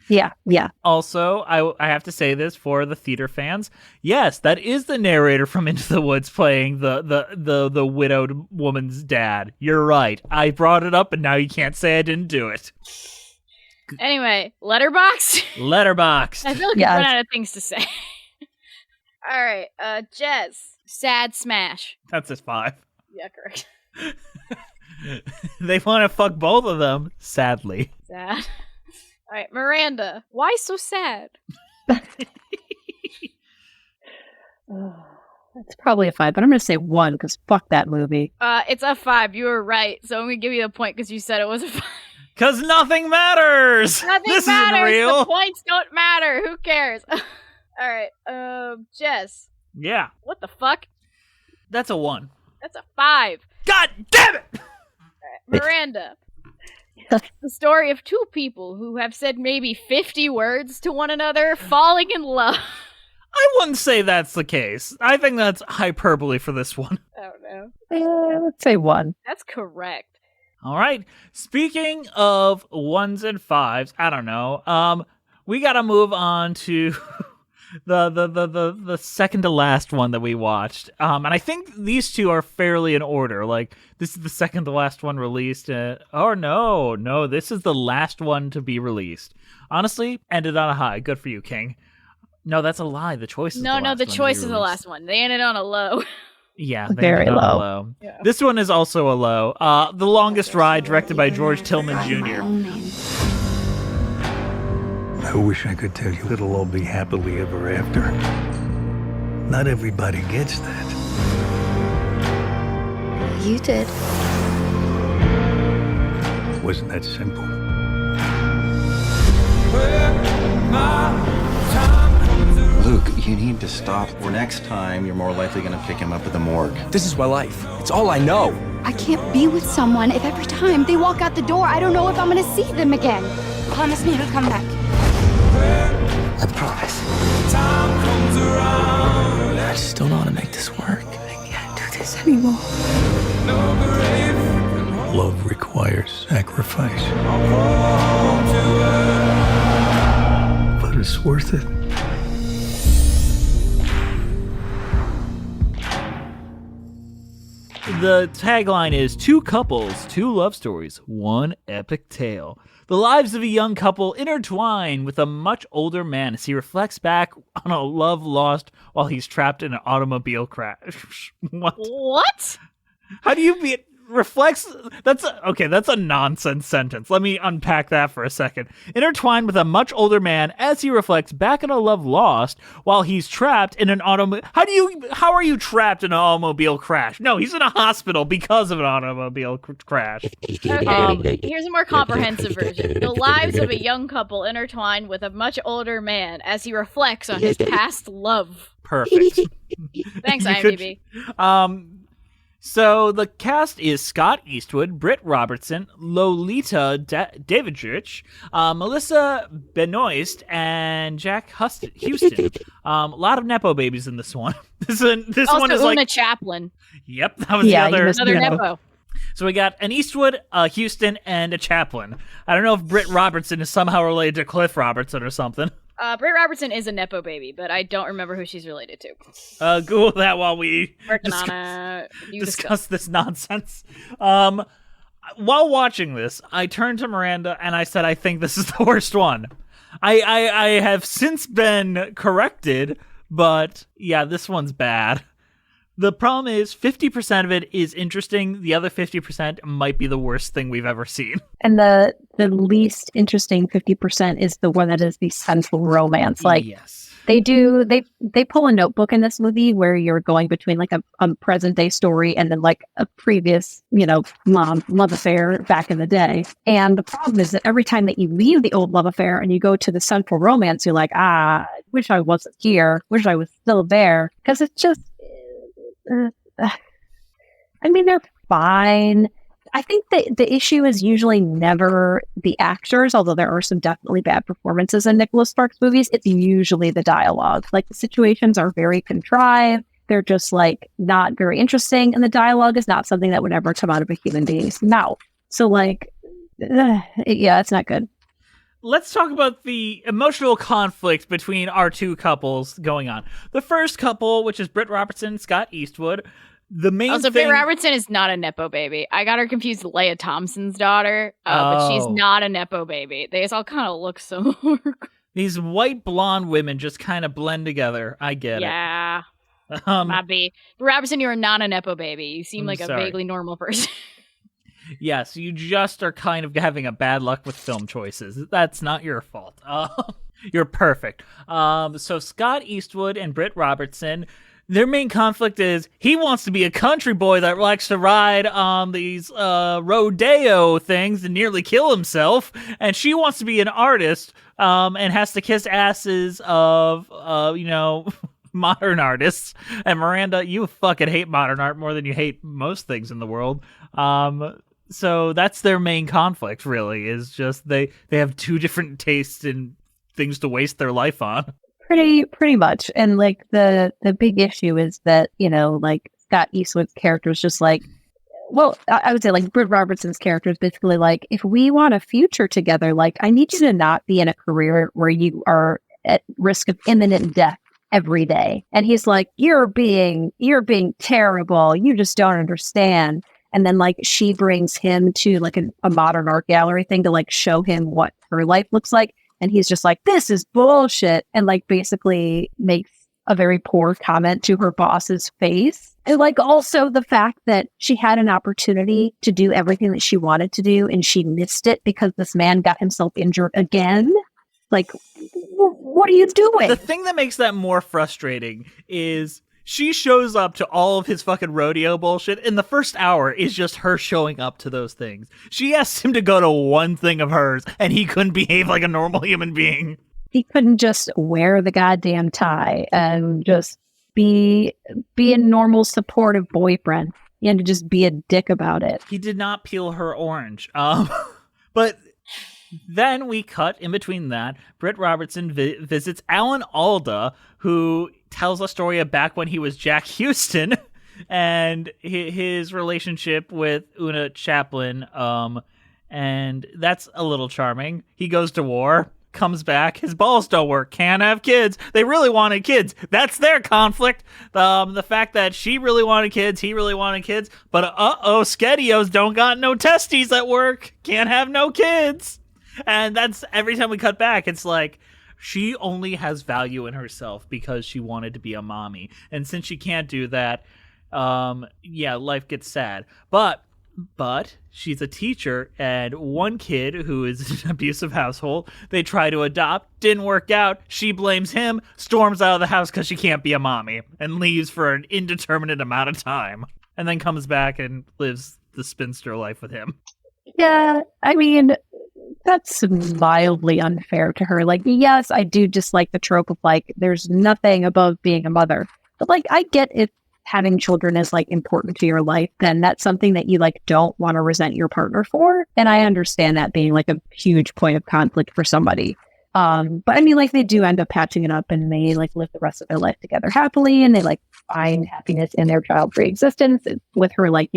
Speaker 5: Yeah.
Speaker 4: Also, I have to say this for the theater fans. Yes, that is the narrator from Into the Woods playing the widowed woman's dad. You're right. I brought it up, and now you can't say I didn't do it.
Speaker 6: Anyway, Letterboxd.
Speaker 4: Letterboxd.
Speaker 6: I feel like
Speaker 5: Yes.
Speaker 6: we've run out of things to say. All right, Jess. Sad smash.
Speaker 4: That's his 5.
Speaker 6: Yeah, correct.
Speaker 4: They want to fuck both of them, sadly.
Speaker 6: Sad. All right, Miranda. Why so sad?
Speaker 5: It's probably a 5, but I'm going to say 1 because fuck that movie.
Speaker 6: It's a 5. You were right. So I'm gonna give you a point because you said it was a 5.
Speaker 4: Because nothing matters.
Speaker 6: Nothing
Speaker 4: This
Speaker 6: matters.
Speaker 4: isn't real.
Speaker 6: The points don't matter. Who cares? All right, Jess.
Speaker 4: Yeah,
Speaker 6: What the fuck?
Speaker 4: that's a 1.
Speaker 6: That's a 5.
Speaker 4: God damn it!
Speaker 6: All right, Miranda. The story of two people who have said maybe 50 words to one another, falling in love.
Speaker 4: I wouldn't say that's the case. I think that's hyperbole for this one.
Speaker 6: I don't know.
Speaker 5: Let's say 1.
Speaker 6: That's correct.
Speaker 4: All right. Speaking of 1s and 5s, I don't know. We gotta move on to the second to last one that we watched. And I think these two are fairly in order. Like, this is the second to last one released. No, this is the last one to be released. Honestly, ended on a high. Good for you, King. No, that's a lie. The choice is
Speaker 6: The choice is the last one. They ended on a low.
Speaker 4: Yeah, they
Speaker 5: Very
Speaker 4: ended on a
Speaker 5: low.
Speaker 4: low.
Speaker 6: Yeah.
Speaker 4: This one is also a low. The Longest Ride, directed by George Tillman Jr.
Speaker 7: I wish I could tell you it'll all be happily ever after. Not everybody gets that.
Speaker 3: You did.
Speaker 7: It wasn't that simple.
Speaker 2: Luke, you need to stop, or next time you're more likely going to pick him up at the morgue.
Speaker 20: This is my life. It's all I know.
Speaker 22: I can't be with someone if every time they walk out the door, I don't know if I'm gonna see them again. Promise me it'll come back.
Speaker 2: I promise. I just don't know how to make this work.
Speaker 22: I can't do this anymore.
Speaker 7: Love requires sacrifice. But it's worth it.
Speaker 4: The tagline is two couples, two love stories, one epic tale. The lives of a young couple intertwine with a much older man as he reflects back on a love lost while he's trapped in an automobile crash.
Speaker 6: What?
Speaker 4: How do you be reflects? That's a nonsense sentence. Let me unpack that for a second. Intertwined with a much older man as he reflects back on a love lost while he's trapped in an automobile. How are you trapped in an automobile crash? No, he's in a hospital because of an automobile crash.
Speaker 6: Okay, here's a more comprehensive version. The lives of a young couple intertwine with a much older man as he reflects on his past love.
Speaker 4: Perfect.
Speaker 6: Thanks, IMDb.
Speaker 4: So the cast is Scott Eastwood, Britt Robertson, Lolita Davidrich, Melissa Benoist, and Jack Houston. A lot of nepo babies in this one. This
Speaker 6: Also,
Speaker 4: one is
Speaker 6: Una
Speaker 4: like
Speaker 6: Chaplin.
Speaker 4: Yep, that was the other
Speaker 6: Another nepo.
Speaker 4: So we got an Eastwood, a Houston, and a Chaplin. I don't know if Britt Robertson is somehow related to Cliff Robertson or something.
Speaker 6: Britt Robertson is a nepo baby, but I don't remember who she's related to.
Speaker 4: Google that while we
Speaker 6: Working on it.
Speaker 4: discuss this nonsense. While watching this, I turned to Miranda and I said, I think this is the worst one. I have since been corrected, but yeah, this one's bad. The problem is 50% of it is interesting. The other 50% might be the worst thing we've ever seen.
Speaker 5: And the least interesting 50% is the one that is the central romance. Like,
Speaker 4: yes.
Speaker 5: They pull a Notebook in this movie where you're going between like a present day story and then like a previous, love affair back in the day. And the problem is that every time that you leave the old love affair and you go to the central romance, you're like, I wish I wasn't here. Wish I was still there. Because it's just, they're fine. I think the issue is usually never the actors, although there are some definitely bad performances in Nicholas Sparks movies. It's usually the dialogue. Like, the situations are very contrived. They're just like not very interesting. And the dialogue is not something that would ever come out of a human being's mouth. So it's not good.
Speaker 4: Let's talk about the emotional conflict between our two couples going on. The first couple, which is Britt Robertson and Scott Eastwood, The main
Speaker 6: also,
Speaker 4: thing...
Speaker 6: Britt Robertson is not a Nepo baby. I got her confused with Leia Thompson's daughter, but she's not a Nepo baby. They just all kind of look so...
Speaker 4: These white blonde women just kind of blend together. I get it.
Speaker 6: Yeah. Might be. Britt Robertson, you're not a Nepo baby. You seem like a vaguely normal person.
Speaker 4: Yes, you just are kind of having a bad luck with film choices. That's not your fault. You're perfect. So Scott Eastwood and Britt Robertson... Their main conflict is he wants to be a country boy that likes to ride on these rodeo things and nearly kill himself, and she wants to be an artist and has to kiss asses of modern artists. And Miranda, you fucking hate modern art more than you hate most things in the world. So that's their main conflict, really, is just they have two different tastes in things to waste their life on.
Speaker 5: Pretty much. And like the big issue is that, like Scott Eastwood's character is just like, well, I would say like Britt Robertson's character is basically like, if we want a future together, like I need you to not be in a career where you are at risk of imminent death every day. And he's like, you're being terrible. You just don't understand. And then like she brings him to like a modern art gallery thing to like show him what her life looks like. And he's just like, this is bullshit. And like basically makes a very poor comment to her boss's face. And like also the fact that she had an opportunity to do everything that she wanted to do and she missed it because this man got himself injured again. Like, what are you doing?
Speaker 4: The thing that makes that more frustrating is she shows up to all of his fucking rodeo bullshit, and the first hour is just her showing up to those things. She asked him to go to one thing of hers, and he couldn't behave like a normal human being.
Speaker 5: He couldn't just wear the goddamn tie and just be a normal, supportive boyfriend. He had to just be a dick about it.
Speaker 4: He did not peel her orange. But then we cut in between that. Britt Robertson visits Alan Alda, who tells a story of back when he was Jack Houston and his relationship with Una Chaplin. And that's a little charming. He goes to war, comes back, his balls don't work, can't have kids. They really wanted kids. That's their conflict. The fact that she really wanted kids, he really wanted kids, but Skedios don't got no testes at work, can't have no kids. And that's every time we cut back, it's like, she only has value in herself because she wanted to be a mommy. And since she can't do that, life gets sad. But she's a teacher, and one kid who is in an abusive household, they try to adopt, didn't work out. She blames him, storms out of the house because she can't be a mommy, and leaves for an indeterminate amount of time. And then comes back and lives the spinster life with him.
Speaker 5: Yeah, I mean, that's mildly unfair to her. Like, yes, I do dislike the trope of like, there's nothing above being a mother. But like, I get if having children is like important to your life, then that's something that you like don't want to resent your partner for. And I understand that being like a huge point of conflict for somebody. But I mean, like they do end up patching it up and they like live the rest of their life together happily, and they like find happiness in their child-free existence with her, like,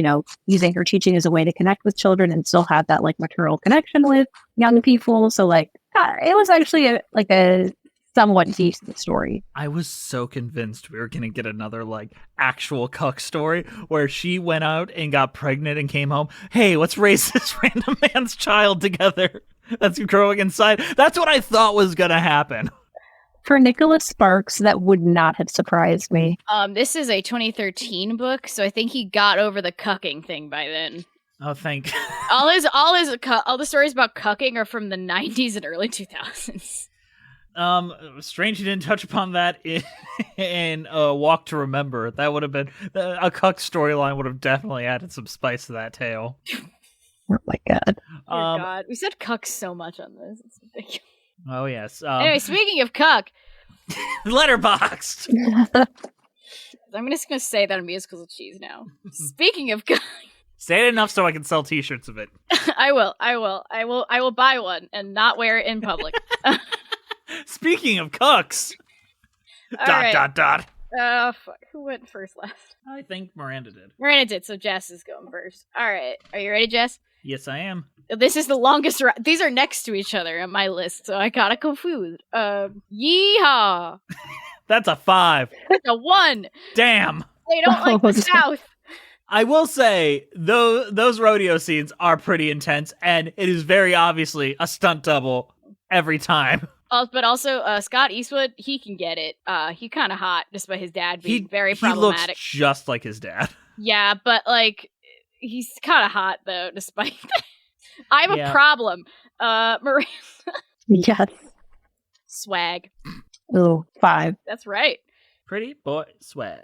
Speaker 5: using her teaching as a way to connect with children and still have that like maternal connection with young people. So like, it was actually a somewhat decent story.
Speaker 4: I was so convinced we were going to get another like actual cuck story where she went out and got pregnant and came home. Hey, let's raise this random man's child together that's growing inside. That's what I thought was going to happen.
Speaker 5: For Nicholas Sparks, that would not have surprised me.
Speaker 6: This is a 2013 book, so I think he got over the cucking thing by then.
Speaker 4: Oh, thank.
Speaker 6: all the stories about cucking are from the 90s and early 2000s.
Speaker 4: Strange you didn't touch upon that in Walk to Remember. That would have been a cuck storyline. Would have definitely added some spice to that tale.
Speaker 5: Oh my god!
Speaker 6: Oh god, we said cuck so much on this. It's ridiculous.
Speaker 4: Oh yes.
Speaker 6: Anyway, speaking of cuck,
Speaker 4: Letterboxd.
Speaker 6: I'm just gonna say that on Musicals with Cheese now. Speaking of cuck.
Speaker 4: Say it enough so I can sell T-shirts of it.
Speaker 6: I will buy one and not wear it in public.
Speaker 4: Speaking of cucks. Dot.
Speaker 6: Fuck. Who went first last?
Speaker 4: I think Miranda did.
Speaker 6: Miranda did, so Jess is going first. Alright. Are you ready, Jess?
Speaker 4: Yes, I am.
Speaker 6: This is the longest these are next to each other on my list, so I got it confused. Yeehaw!
Speaker 4: That's a 5.
Speaker 6: That's a 1!
Speaker 4: Damn!
Speaker 6: They don't like the South!
Speaker 4: I will say, those rodeo scenes are pretty intense, and it is very obviously a stunt double every time.
Speaker 6: But also, Scott Eastwood, he can get it. He kind of hot, despite his dad being very problematic.
Speaker 4: He looks just like his dad.
Speaker 6: Yeah, but, like, he's kind of hot, though, despite that. I have a problem. Miranda.
Speaker 5: Yes.
Speaker 6: Swag.
Speaker 5: Oh, 5.
Speaker 6: That's right.
Speaker 4: Pretty boy swag.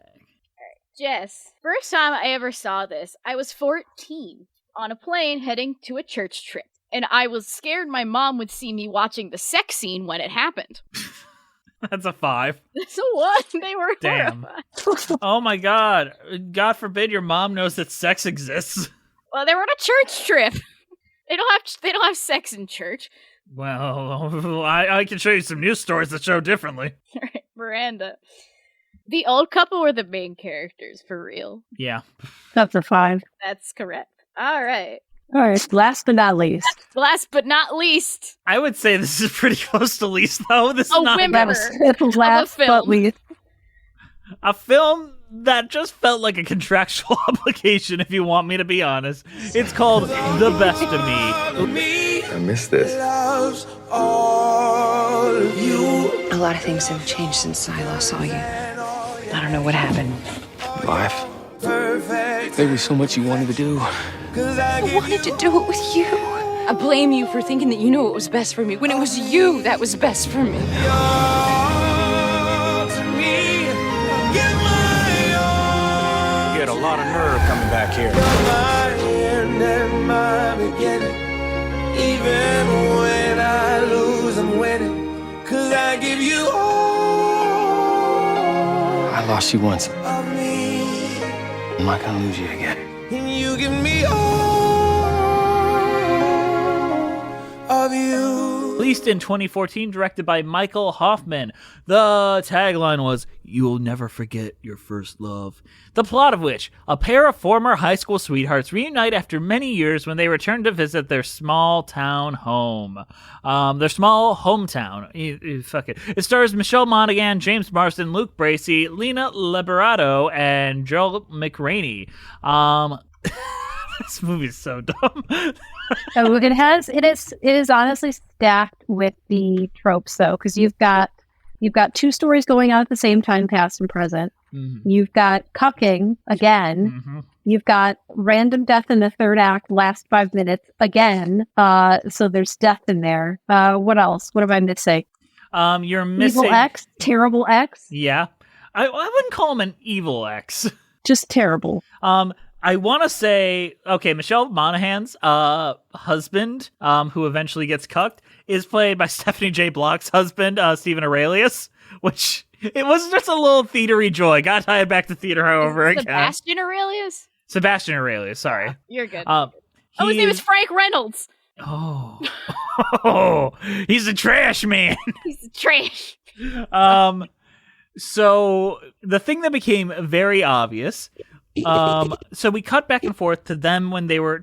Speaker 6: Jess, first time I ever saw this, I was 14 on a plane heading to a church trip. And I was scared my mom would see me watching the sex scene when it happened.
Speaker 4: That's a 5.
Speaker 6: That's a 1. They were
Speaker 4: Damn.
Speaker 6: horrified.
Speaker 4: Oh my god. God forbid your mom knows that sex exists.
Speaker 6: Well, they were on a church trip. They don't have sex in church.
Speaker 4: Well, I can show you some news stories that show differently.
Speaker 6: Right, Miranda. The old couple were the main characters, for real.
Speaker 4: Yeah.
Speaker 5: That's a 5.
Speaker 6: That's correct. All right.
Speaker 5: All right, last but not least.
Speaker 6: Last but not least.
Speaker 4: I would say this is pretty close to least, though. This is not
Speaker 5: last but least.
Speaker 4: A film that just felt like a contractual obligation, if you want me to be honest. It's called The Best of Me.
Speaker 11: I miss this.
Speaker 1: A lot of things have changed since I last saw you. I don't know what happened.
Speaker 11: Life.
Speaker 20: There was so much you wanted to do.
Speaker 1: I wanted to do it with you.
Speaker 17: I blame you for thinking that you knew what was best for me when it was you that was best for me.
Speaker 20: You had a lot of nerve coming back here.
Speaker 15: Even when I lose, I'm winning. 'Cause I give you all
Speaker 20: I lost you once.
Speaker 15: of me.
Speaker 20: I'm not gonna lose you again.
Speaker 15: And you give me all of you.
Speaker 4: Released in 2014, directed by Michael Hoffman. The tagline was, "You'll never forget your first love." The plot of which, a pair of former high school sweethearts reunite after many years when they return to visit their small town home. Their small hometown. Fuck it. It stars Michelle Monaghan, James Marsden, Luke Bracey, Lena Liberato, and Joel McRaney. This movie is so dumb.
Speaker 5: So it is honestly stacked with the tropes though, because you've got 2 stories going on at the same time, past and present. Mm-hmm. You've got cucking again. Mm-hmm. You've got random death in the third act, last 5 minutes again. So there's death in there. What else? What am I missing?
Speaker 4: You're missing
Speaker 5: Evil X, terrible X.
Speaker 4: Yeah, I wouldn't call him an evil X.
Speaker 5: Just terrible.
Speaker 4: I want to say, okay, Michelle Monaghan's husband, who eventually gets cucked, is played by Stephanie J. Block's husband, Stephen Aurelius, which it was just a little theatery joy. Got to tie it back to theater however again.
Speaker 6: Sebastian Aurelius?
Speaker 4: Sebastian Aurelius, sorry.
Speaker 6: You're good. His name is Frank Reynolds.
Speaker 4: Oh, he's a trash man.
Speaker 6: He's a trash.
Speaker 4: So the thing that became very obvious. So we cut back and forth to them when they were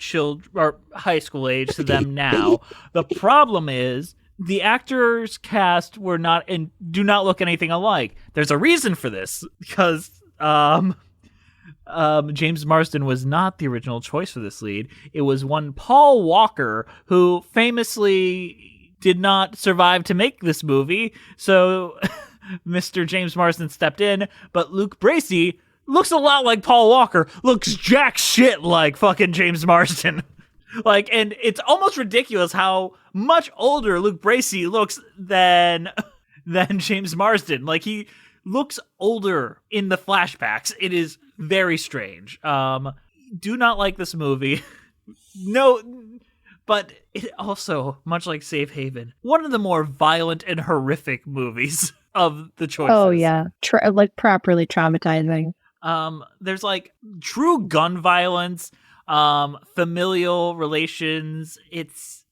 Speaker 4: or high school age to them now. The problem is the actors cast do not look anything alike. There's a reason for this because James Marsden was not the original choice for this lead. It was one Paul Walker, who famously did not survive to make this movie. So Mr. James Marsden stepped in, but Luke Bracey looks a lot like Paul Walker, looks jack shit like fucking James Marsden. And it's almost ridiculous how much older Luke Bracey looks than James Marsden. He looks older in the flashbacks. It is very strange. Do not like this movie. No, but it also, much like Safe Haven, one of the more violent and horrific movies of the choices.
Speaker 5: Oh yeah, properly traumatizing.
Speaker 4: There's true gun violence, familial relations. It's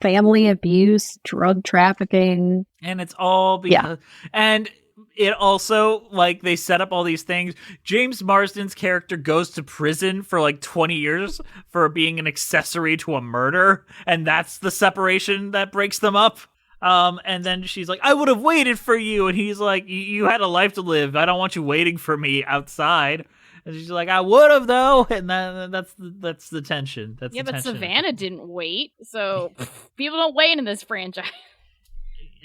Speaker 5: family abuse, drug trafficking.
Speaker 4: And it's all because, and it also, they set up all these things. James Marsden's character goes to prison for 20 years for being an accessory to a murder. And that's the separation that breaks them up. And then she's like, I would have waited for you. And he's like, you had a life to live. I don't want you waiting for me outside. And she's like, I would have though, and that's the tension. That's
Speaker 6: yeah,
Speaker 4: the
Speaker 6: but
Speaker 4: tension.
Speaker 6: Savannah didn't wait, so people don't wait in this franchise.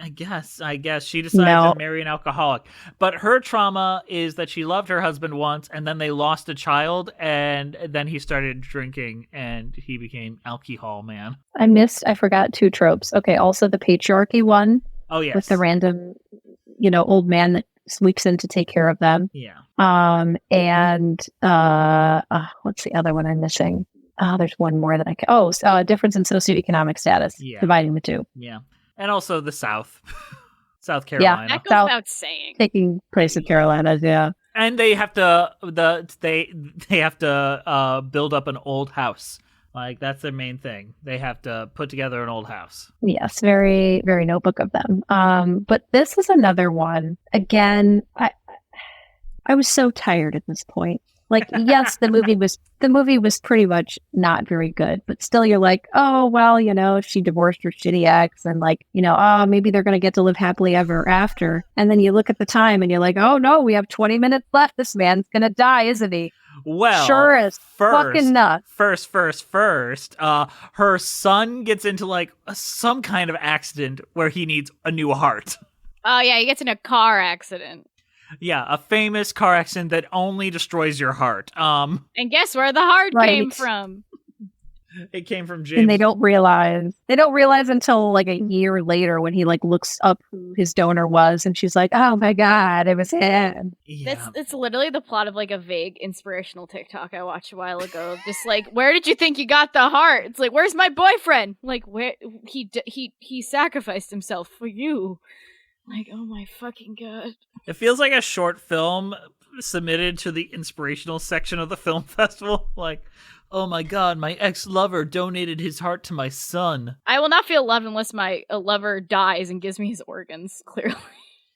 Speaker 4: I guess she decided to marry an alcoholic. But her trauma is that she loved her husband once, and then they lost a child, and then he started drinking, and he became alcohol man.
Speaker 5: I forgot 2 tropes. Okay, also the patriarchy one.
Speaker 4: Oh, yes.
Speaker 5: With the random, old man that sweeps in to take care of them.
Speaker 4: Yeah.
Speaker 5: And what's the other one I'm missing? There's one more that I can. Difference in socioeconomic status.
Speaker 4: Yeah.
Speaker 5: Dividing the 2.
Speaker 4: Yeah. And also the South. South Carolina.
Speaker 6: That goes without saying.
Speaker 5: Taking place in Carolina, yeah.
Speaker 4: And they have to they have to build up an old house. Like, that's their main thing. They have to put together an old house.
Speaker 5: Yes, very, very Notebook of them. But this is another one. Again, I was so tired at this point. Like, yes, the movie was pretty much not very good, but still you're like, oh, well, she divorced her shitty ex and maybe they're going to get to live happily ever after. And then you look at the time and you're like, oh no, we have 20 minutes left. This man's going to die, isn't he?
Speaker 4: Well,
Speaker 5: sure is. Fucking nuts.
Speaker 4: First. Her son gets into some kind of accident where he needs a new heart.
Speaker 6: Oh yeah, he gets in a car accident.
Speaker 4: Yeah, a famous car accident that only destroys your heart.
Speaker 6: And guess where the heart came from?
Speaker 4: It came from James.
Speaker 5: And they don't realize until a year later when he looks up who his donor was, and she's like, oh my God, it was him.
Speaker 6: Yeah. It's literally the plot of a vague inspirational TikTok I watched a while ago. Just where did you think you got the heart? It's where's my boyfriend? Where he sacrificed himself for you. Oh my fucking God.
Speaker 4: It feels like a short film submitted to the inspirational section of the film festival. Oh my God, my ex-lover donated his heart to my son.
Speaker 6: I will not feel loved unless my lover dies and gives me his organs, clearly.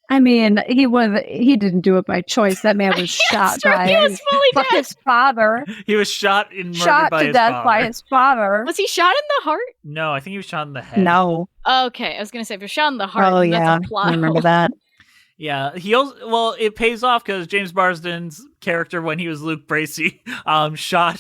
Speaker 5: I mean, he didn't do it by choice. That man was shot by his father.
Speaker 4: He was shot and murdered by his father.
Speaker 5: By his father.
Speaker 6: Was he shot in the heart?
Speaker 4: No, I think he was shot in the head.
Speaker 5: No.
Speaker 6: Okay, I was going to say, if you're shot in the heart,
Speaker 5: then
Speaker 6: that's a plot
Speaker 5: I remember that.
Speaker 4: Yeah, it pays off because James Marsden's character, when he was Luke Bracey, shot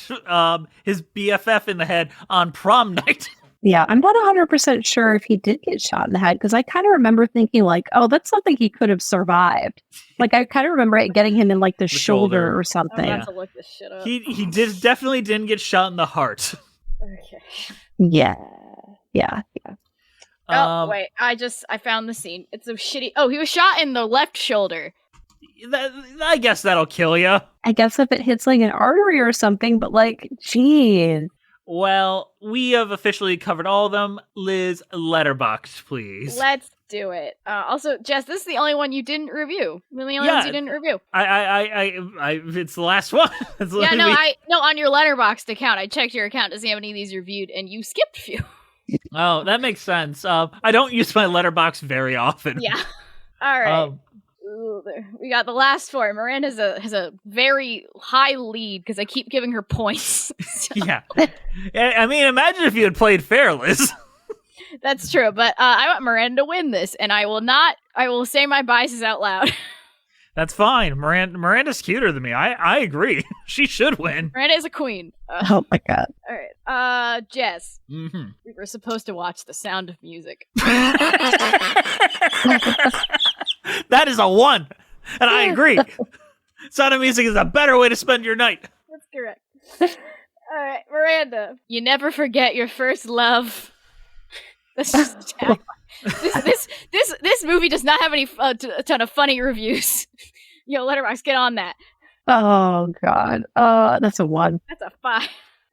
Speaker 4: his BFF in the head on prom night.
Speaker 5: Yeah, I'm not 100% sure if he did get shot in the head, because I kind of remember thinking oh, that's something he could have survived. I kind of remember it getting him in the shoulder or something.
Speaker 6: I'm have to look this shit up.
Speaker 4: He definitely didn't get shot in the heart.
Speaker 6: Okay.
Speaker 5: Yeah.
Speaker 6: Oh, wait, I found the scene. It's a shitty... Oh, he was shot in the left shoulder.
Speaker 4: I guess that'll kill you.
Speaker 5: I guess if it hits an artery or something, but geez.
Speaker 4: Well, we have officially covered all of them. Liz, letterboxd, please.
Speaker 6: Let's do it. Also, Jess, this is the only one you didn't review. The only ones you didn't review.
Speaker 4: It's the last one.
Speaker 6: On your letterboxd account, I checked your account to see how many of these you reviewed, and you skipped a few.
Speaker 4: Oh, that makes sense. I don't use my letterbox very often.
Speaker 6: Yeah. All right. We got the last 4. Miranda has a very high lead because I keep giving her points.
Speaker 4: Yeah. I mean, imagine if you had played fair, Liz.
Speaker 6: That's true, but I want Miranda to win this, and I will say my biases out loud.
Speaker 4: That's fine. Miranda's cuter than me. I agree. She should win.
Speaker 6: Miranda is a queen.
Speaker 5: Oh my God.
Speaker 6: All right. Jess.
Speaker 4: Mm-hmm.
Speaker 6: We were supposed to watch The Sound of Music.
Speaker 4: That is a 1. And I agree. Sound of Music is a better way to spend your night.
Speaker 6: That's correct. All right, Miranda. You never forget your first love. That's just this movie does not have any a ton of funny reviews. Yo, Letterboxd, get on that.
Speaker 5: Oh God. That's a 1.
Speaker 6: That's a 5.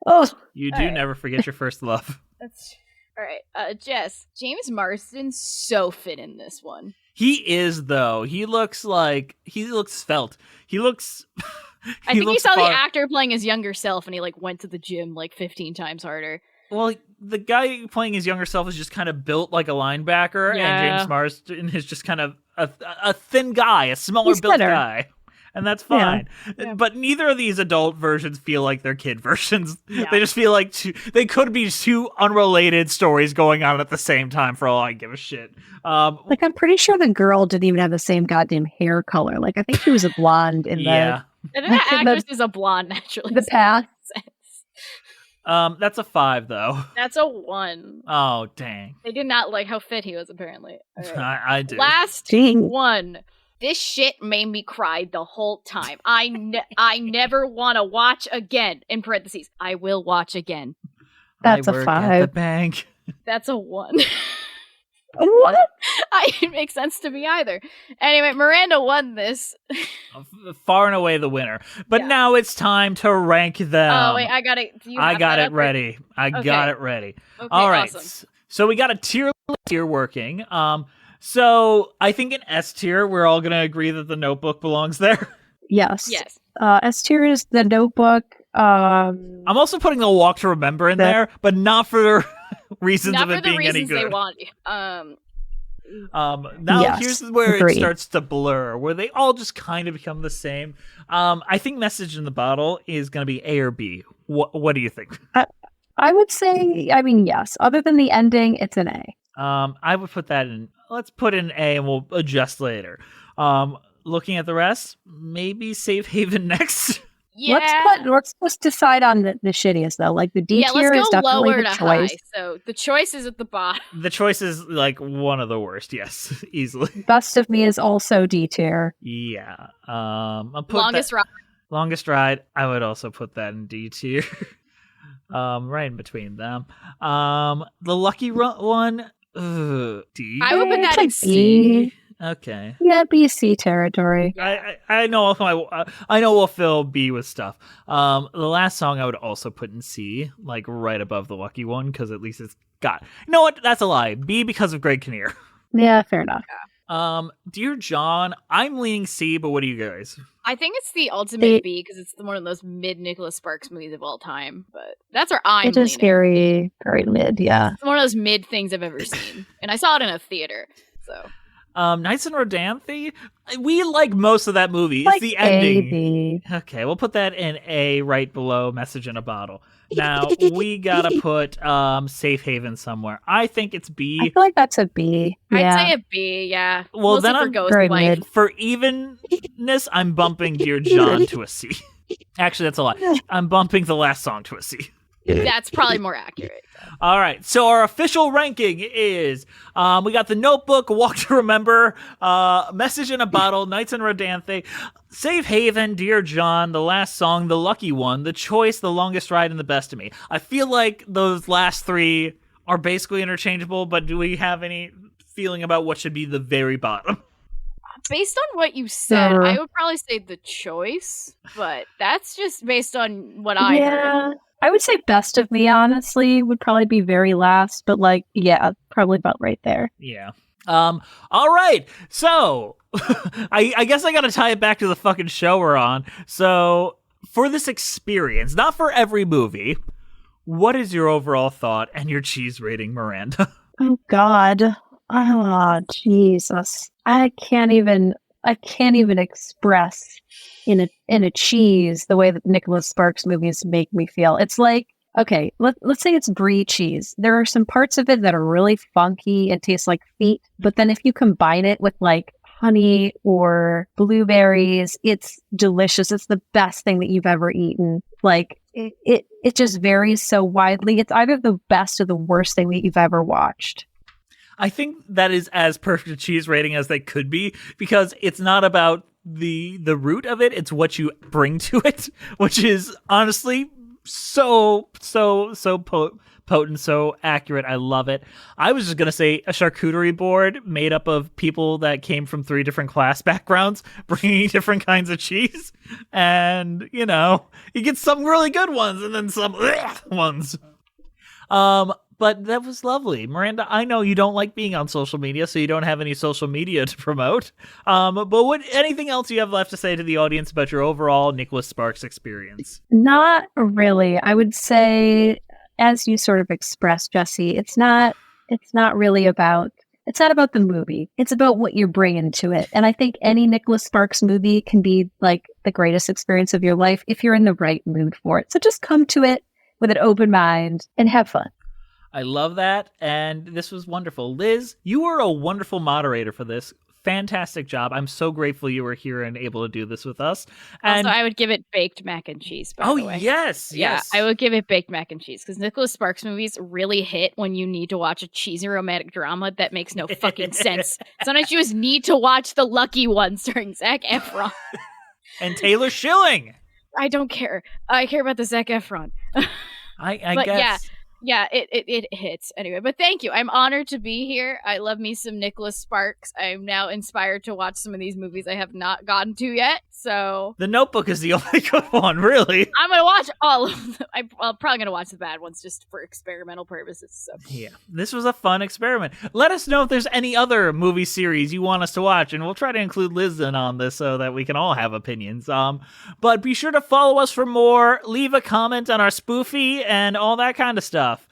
Speaker 5: Oh,
Speaker 4: you do never forget your first love.
Speaker 6: That's all right. Jess, James Marsden's so fit in this one.
Speaker 4: He is, though. He looks svelte. He looks.
Speaker 6: I think you saw the actor playing his younger self, and he went to the gym 15 times harder.
Speaker 4: Well, the guy playing his younger self is just kind of built like a linebacker, and James Marsden is just kind of a thin guy, a smaller built guy. And that's fine. Yeah. But neither of these adult versions feel like they're kid versions. Yeah. They just feel like they could be 2 unrelated stories going on at the same time, for all I give a shit.
Speaker 5: I'm pretty sure the girl didn't even have the same goddamn hair color. I think she was a blonde in
Speaker 6: And then that actress is a blonde, naturally.
Speaker 5: The path.
Speaker 4: That's a 5, though.
Speaker 6: That's a 1.
Speaker 4: Oh, dang.
Speaker 6: They did not like how fit he was, apparently. Right.
Speaker 4: I do.
Speaker 6: Last one. This shit made me cry the whole time. I never want to watch again. In parentheses, I will watch again.
Speaker 5: That's
Speaker 4: I
Speaker 5: a
Speaker 4: work
Speaker 5: 5.
Speaker 4: At the bank.
Speaker 6: That's a 1.
Speaker 5: What?
Speaker 6: It makes sense to me either. Anyway, Miranda won this.
Speaker 4: Far and away the winner. But now it's time to rank them.
Speaker 6: Oh, wait, I got it.
Speaker 4: I got it ready. I got it ready.
Speaker 6: Okay,
Speaker 4: all right.
Speaker 6: awesome.
Speaker 4: So we got a tier working. So I think in S tier, we're all going to agree that The Notebook belongs there.
Speaker 5: Yes.
Speaker 6: Yes.
Speaker 5: S tier is The Notebook.
Speaker 4: I'm also putting The Walk to Remember in there, but not for reasons
Speaker 6: Not
Speaker 4: of
Speaker 6: for
Speaker 4: it
Speaker 6: the
Speaker 4: being any
Speaker 6: reasons they
Speaker 4: good.
Speaker 6: want.
Speaker 4: Now
Speaker 5: Yes,
Speaker 4: here's where
Speaker 5: agreed.
Speaker 4: it starts to blur, where they all just kind of become the same. I think Message in the Bottle is going to be A or B. What do you think?
Speaker 5: I would say, yes. Other than the ending, it's an A.
Speaker 4: I would put that in. Let's put in A, and we'll adjust later. Looking at the rest, maybe Safe Haven next.
Speaker 6: Yeah.
Speaker 5: Let's just decide on the shittiest though. Like the D tier is definitely
Speaker 6: lower
Speaker 5: the
Speaker 6: to
Speaker 5: choice.
Speaker 6: high. So the choice is at the bottom.
Speaker 4: The choice is like one of the worst. Yes, easily.
Speaker 5: Best of Me is also D tier.
Speaker 4: Yeah. I'll put
Speaker 6: Ride.
Speaker 4: Longest Ride. I would also put that in D tier. Right in between them. The Lucky One. D.
Speaker 6: I would put that in C.
Speaker 5: B.
Speaker 4: Okay.
Speaker 5: Yeah, BC territory.
Speaker 4: I know I know we'll fill B with stuff. The last song I would also put in C, like right above the Lucky One, because at least it's got. You know what? That's a lie. B because of Greg Kinnear.
Speaker 5: Yeah, fair enough.
Speaker 4: Dear John, I'm leaning C, but what do you guys?
Speaker 6: I think it's the ultimate B because it's one of those mid Nicholas Sparks movies of all time. But that's where I'm
Speaker 5: It is
Speaker 6: leaning.
Speaker 5: very, very mid, yeah.
Speaker 6: It's one of those mid things I've ever seen, and I saw it in a theater. So.
Speaker 4: Nights in Rodanthe? We like most of that movie. It's
Speaker 5: Like
Speaker 4: the ending.
Speaker 5: A, B.
Speaker 4: Okay, we'll put that in A right below Message in a Bottle. Now, we gotta put Safe Haven somewhere. I think it's B.
Speaker 5: I feel like that's a B. Yeah.
Speaker 6: I'd say a B, yeah.
Speaker 4: Well,
Speaker 6: Mostly
Speaker 4: then
Speaker 6: for
Speaker 4: I'm
Speaker 6: Ghost
Speaker 5: very
Speaker 6: Wife.
Speaker 5: mid.
Speaker 4: For evenness, I'm bumping Dear John to a C. Actually, that's a lie. I'm bumping the last song to a C.
Speaker 6: That's probably more accurate.
Speaker 4: All right, so our official ranking is we got The Notebook, Walk to Remember, Message in a Bottle, Nights in Rodanthe, Safe Haven, Dear John, The Last Song, The Lucky One, The Choice, The Longest Ride, and The Best of Me. I feel like those last three are basically interchangeable, but do we have any feeling about what should be the very bottom?
Speaker 6: Based on what you said, I would probably say The Choice, but that's just based on what I heard.
Speaker 5: I would say Best of Me, honestly, would probably be very last, but probably about right there.
Speaker 4: Yeah. All right. So I guess I got to tie it back to the fucking show we're on. So for this experience, not for every movie, what is your overall thought and your cheese rating, Miranda?
Speaker 5: Oh God. Oh Jesus. I can't even express in a cheese the way that Nicholas Sparks movies make me feel. It's like, okay, let's say it's brie cheese. There are some parts of it that are really funky and taste like feet, but then if you combine it with like honey or blueberries, it's delicious. It's the best thing that you've ever eaten. Like it just varies so widely. It's either the best or the worst thing that you've ever watched.
Speaker 4: I think that is as perfect a cheese rating as they could be, because it's not about the root of it, it's what you bring to it, which is honestly so potent, so accurate. I love it. I was just gonna say a charcuterie board made up of people that came from 3 different class backgrounds bringing different kinds of cheese, and you get some really good ones and then some ones. But that was lovely. Miranda, I know you don't like being on social media, so you don't have any social media to promote. But anything else you have left to say to the audience about your overall Nicholas Sparks experience?
Speaker 5: Not really. I would say, as you sort of expressed, Jesse, it's not really about the movie. It's about what you're bringing to it. And I think any Nicholas Sparks movie can be like the greatest experience of your life if you're in the right mood for it. So just come to it with an open mind and have fun.
Speaker 4: I love that, and this was wonderful. Liz, you were a wonderful moderator for this. fantastic job. I'm so grateful you were here and able to do this with us. And
Speaker 6: also, I would give it baked mac and cheese, by the way.
Speaker 4: Yes.
Speaker 6: I would give it baked mac and cheese, because Nicholas Sparks movies really hit when you need to watch a cheesy romantic drama that makes no fucking sense. Sometimes you just need to watch The Lucky One starring Zac Efron.
Speaker 4: And Taylor Schilling.
Speaker 6: I don't care. I care about the Zac Efron.
Speaker 4: I guess.
Speaker 6: Yeah, it hits anyway. But thank you. I'm honored to be here. I love me some Nicholas Sparks. I'm now inspired to watch some of these movies I have not gotten to yet. So
Speaker 4: The Notebook is the only good one, really.
Speaker 6: I'm gonna watch all of them. I'm probably gonna watch the bad ones just for experimental purposes. So
Speaker 4: yeah, this was a fun experiment. Let us know if there's any other movie series you want us to watch, and we'll try to include Liz in on this so that we can all have opinions. But be sure to follow us for more. Leave a comment on our spoofy and all that kind of stuff.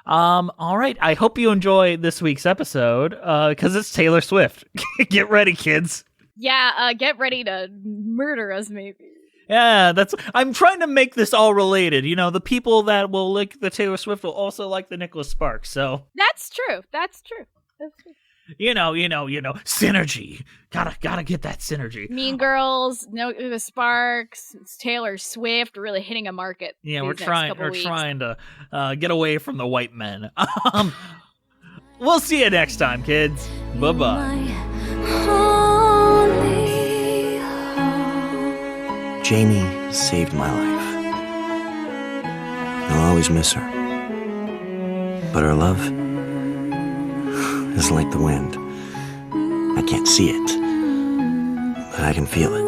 Speaker 4: All right. I hope you enjoy this week's episode, because it's Taylor Swift. Get ready, kids.
Speaker 6: yeah, get ready to murder us, maybe.
Speaker 4: Yeah, I'm trying to make this all related. You know, the people that will like the Taylor Swift will also like the Nicholas Sparks. So
Speaker 6: That's true.
Speaker 4: you know, synergy. Gotta get that synergy.
Speaker 6: Mean Girls, the Sparks, it's Taylor Swift, really hitting a market.
Speaker 4: Yeah, we're trying to get away from the white men. We'll see you next time, kids. Bye-bye.
Speaker 2: Jamie saved my life. I'll always miss her. But her love is like the wind. I can't see it, but I can feel it.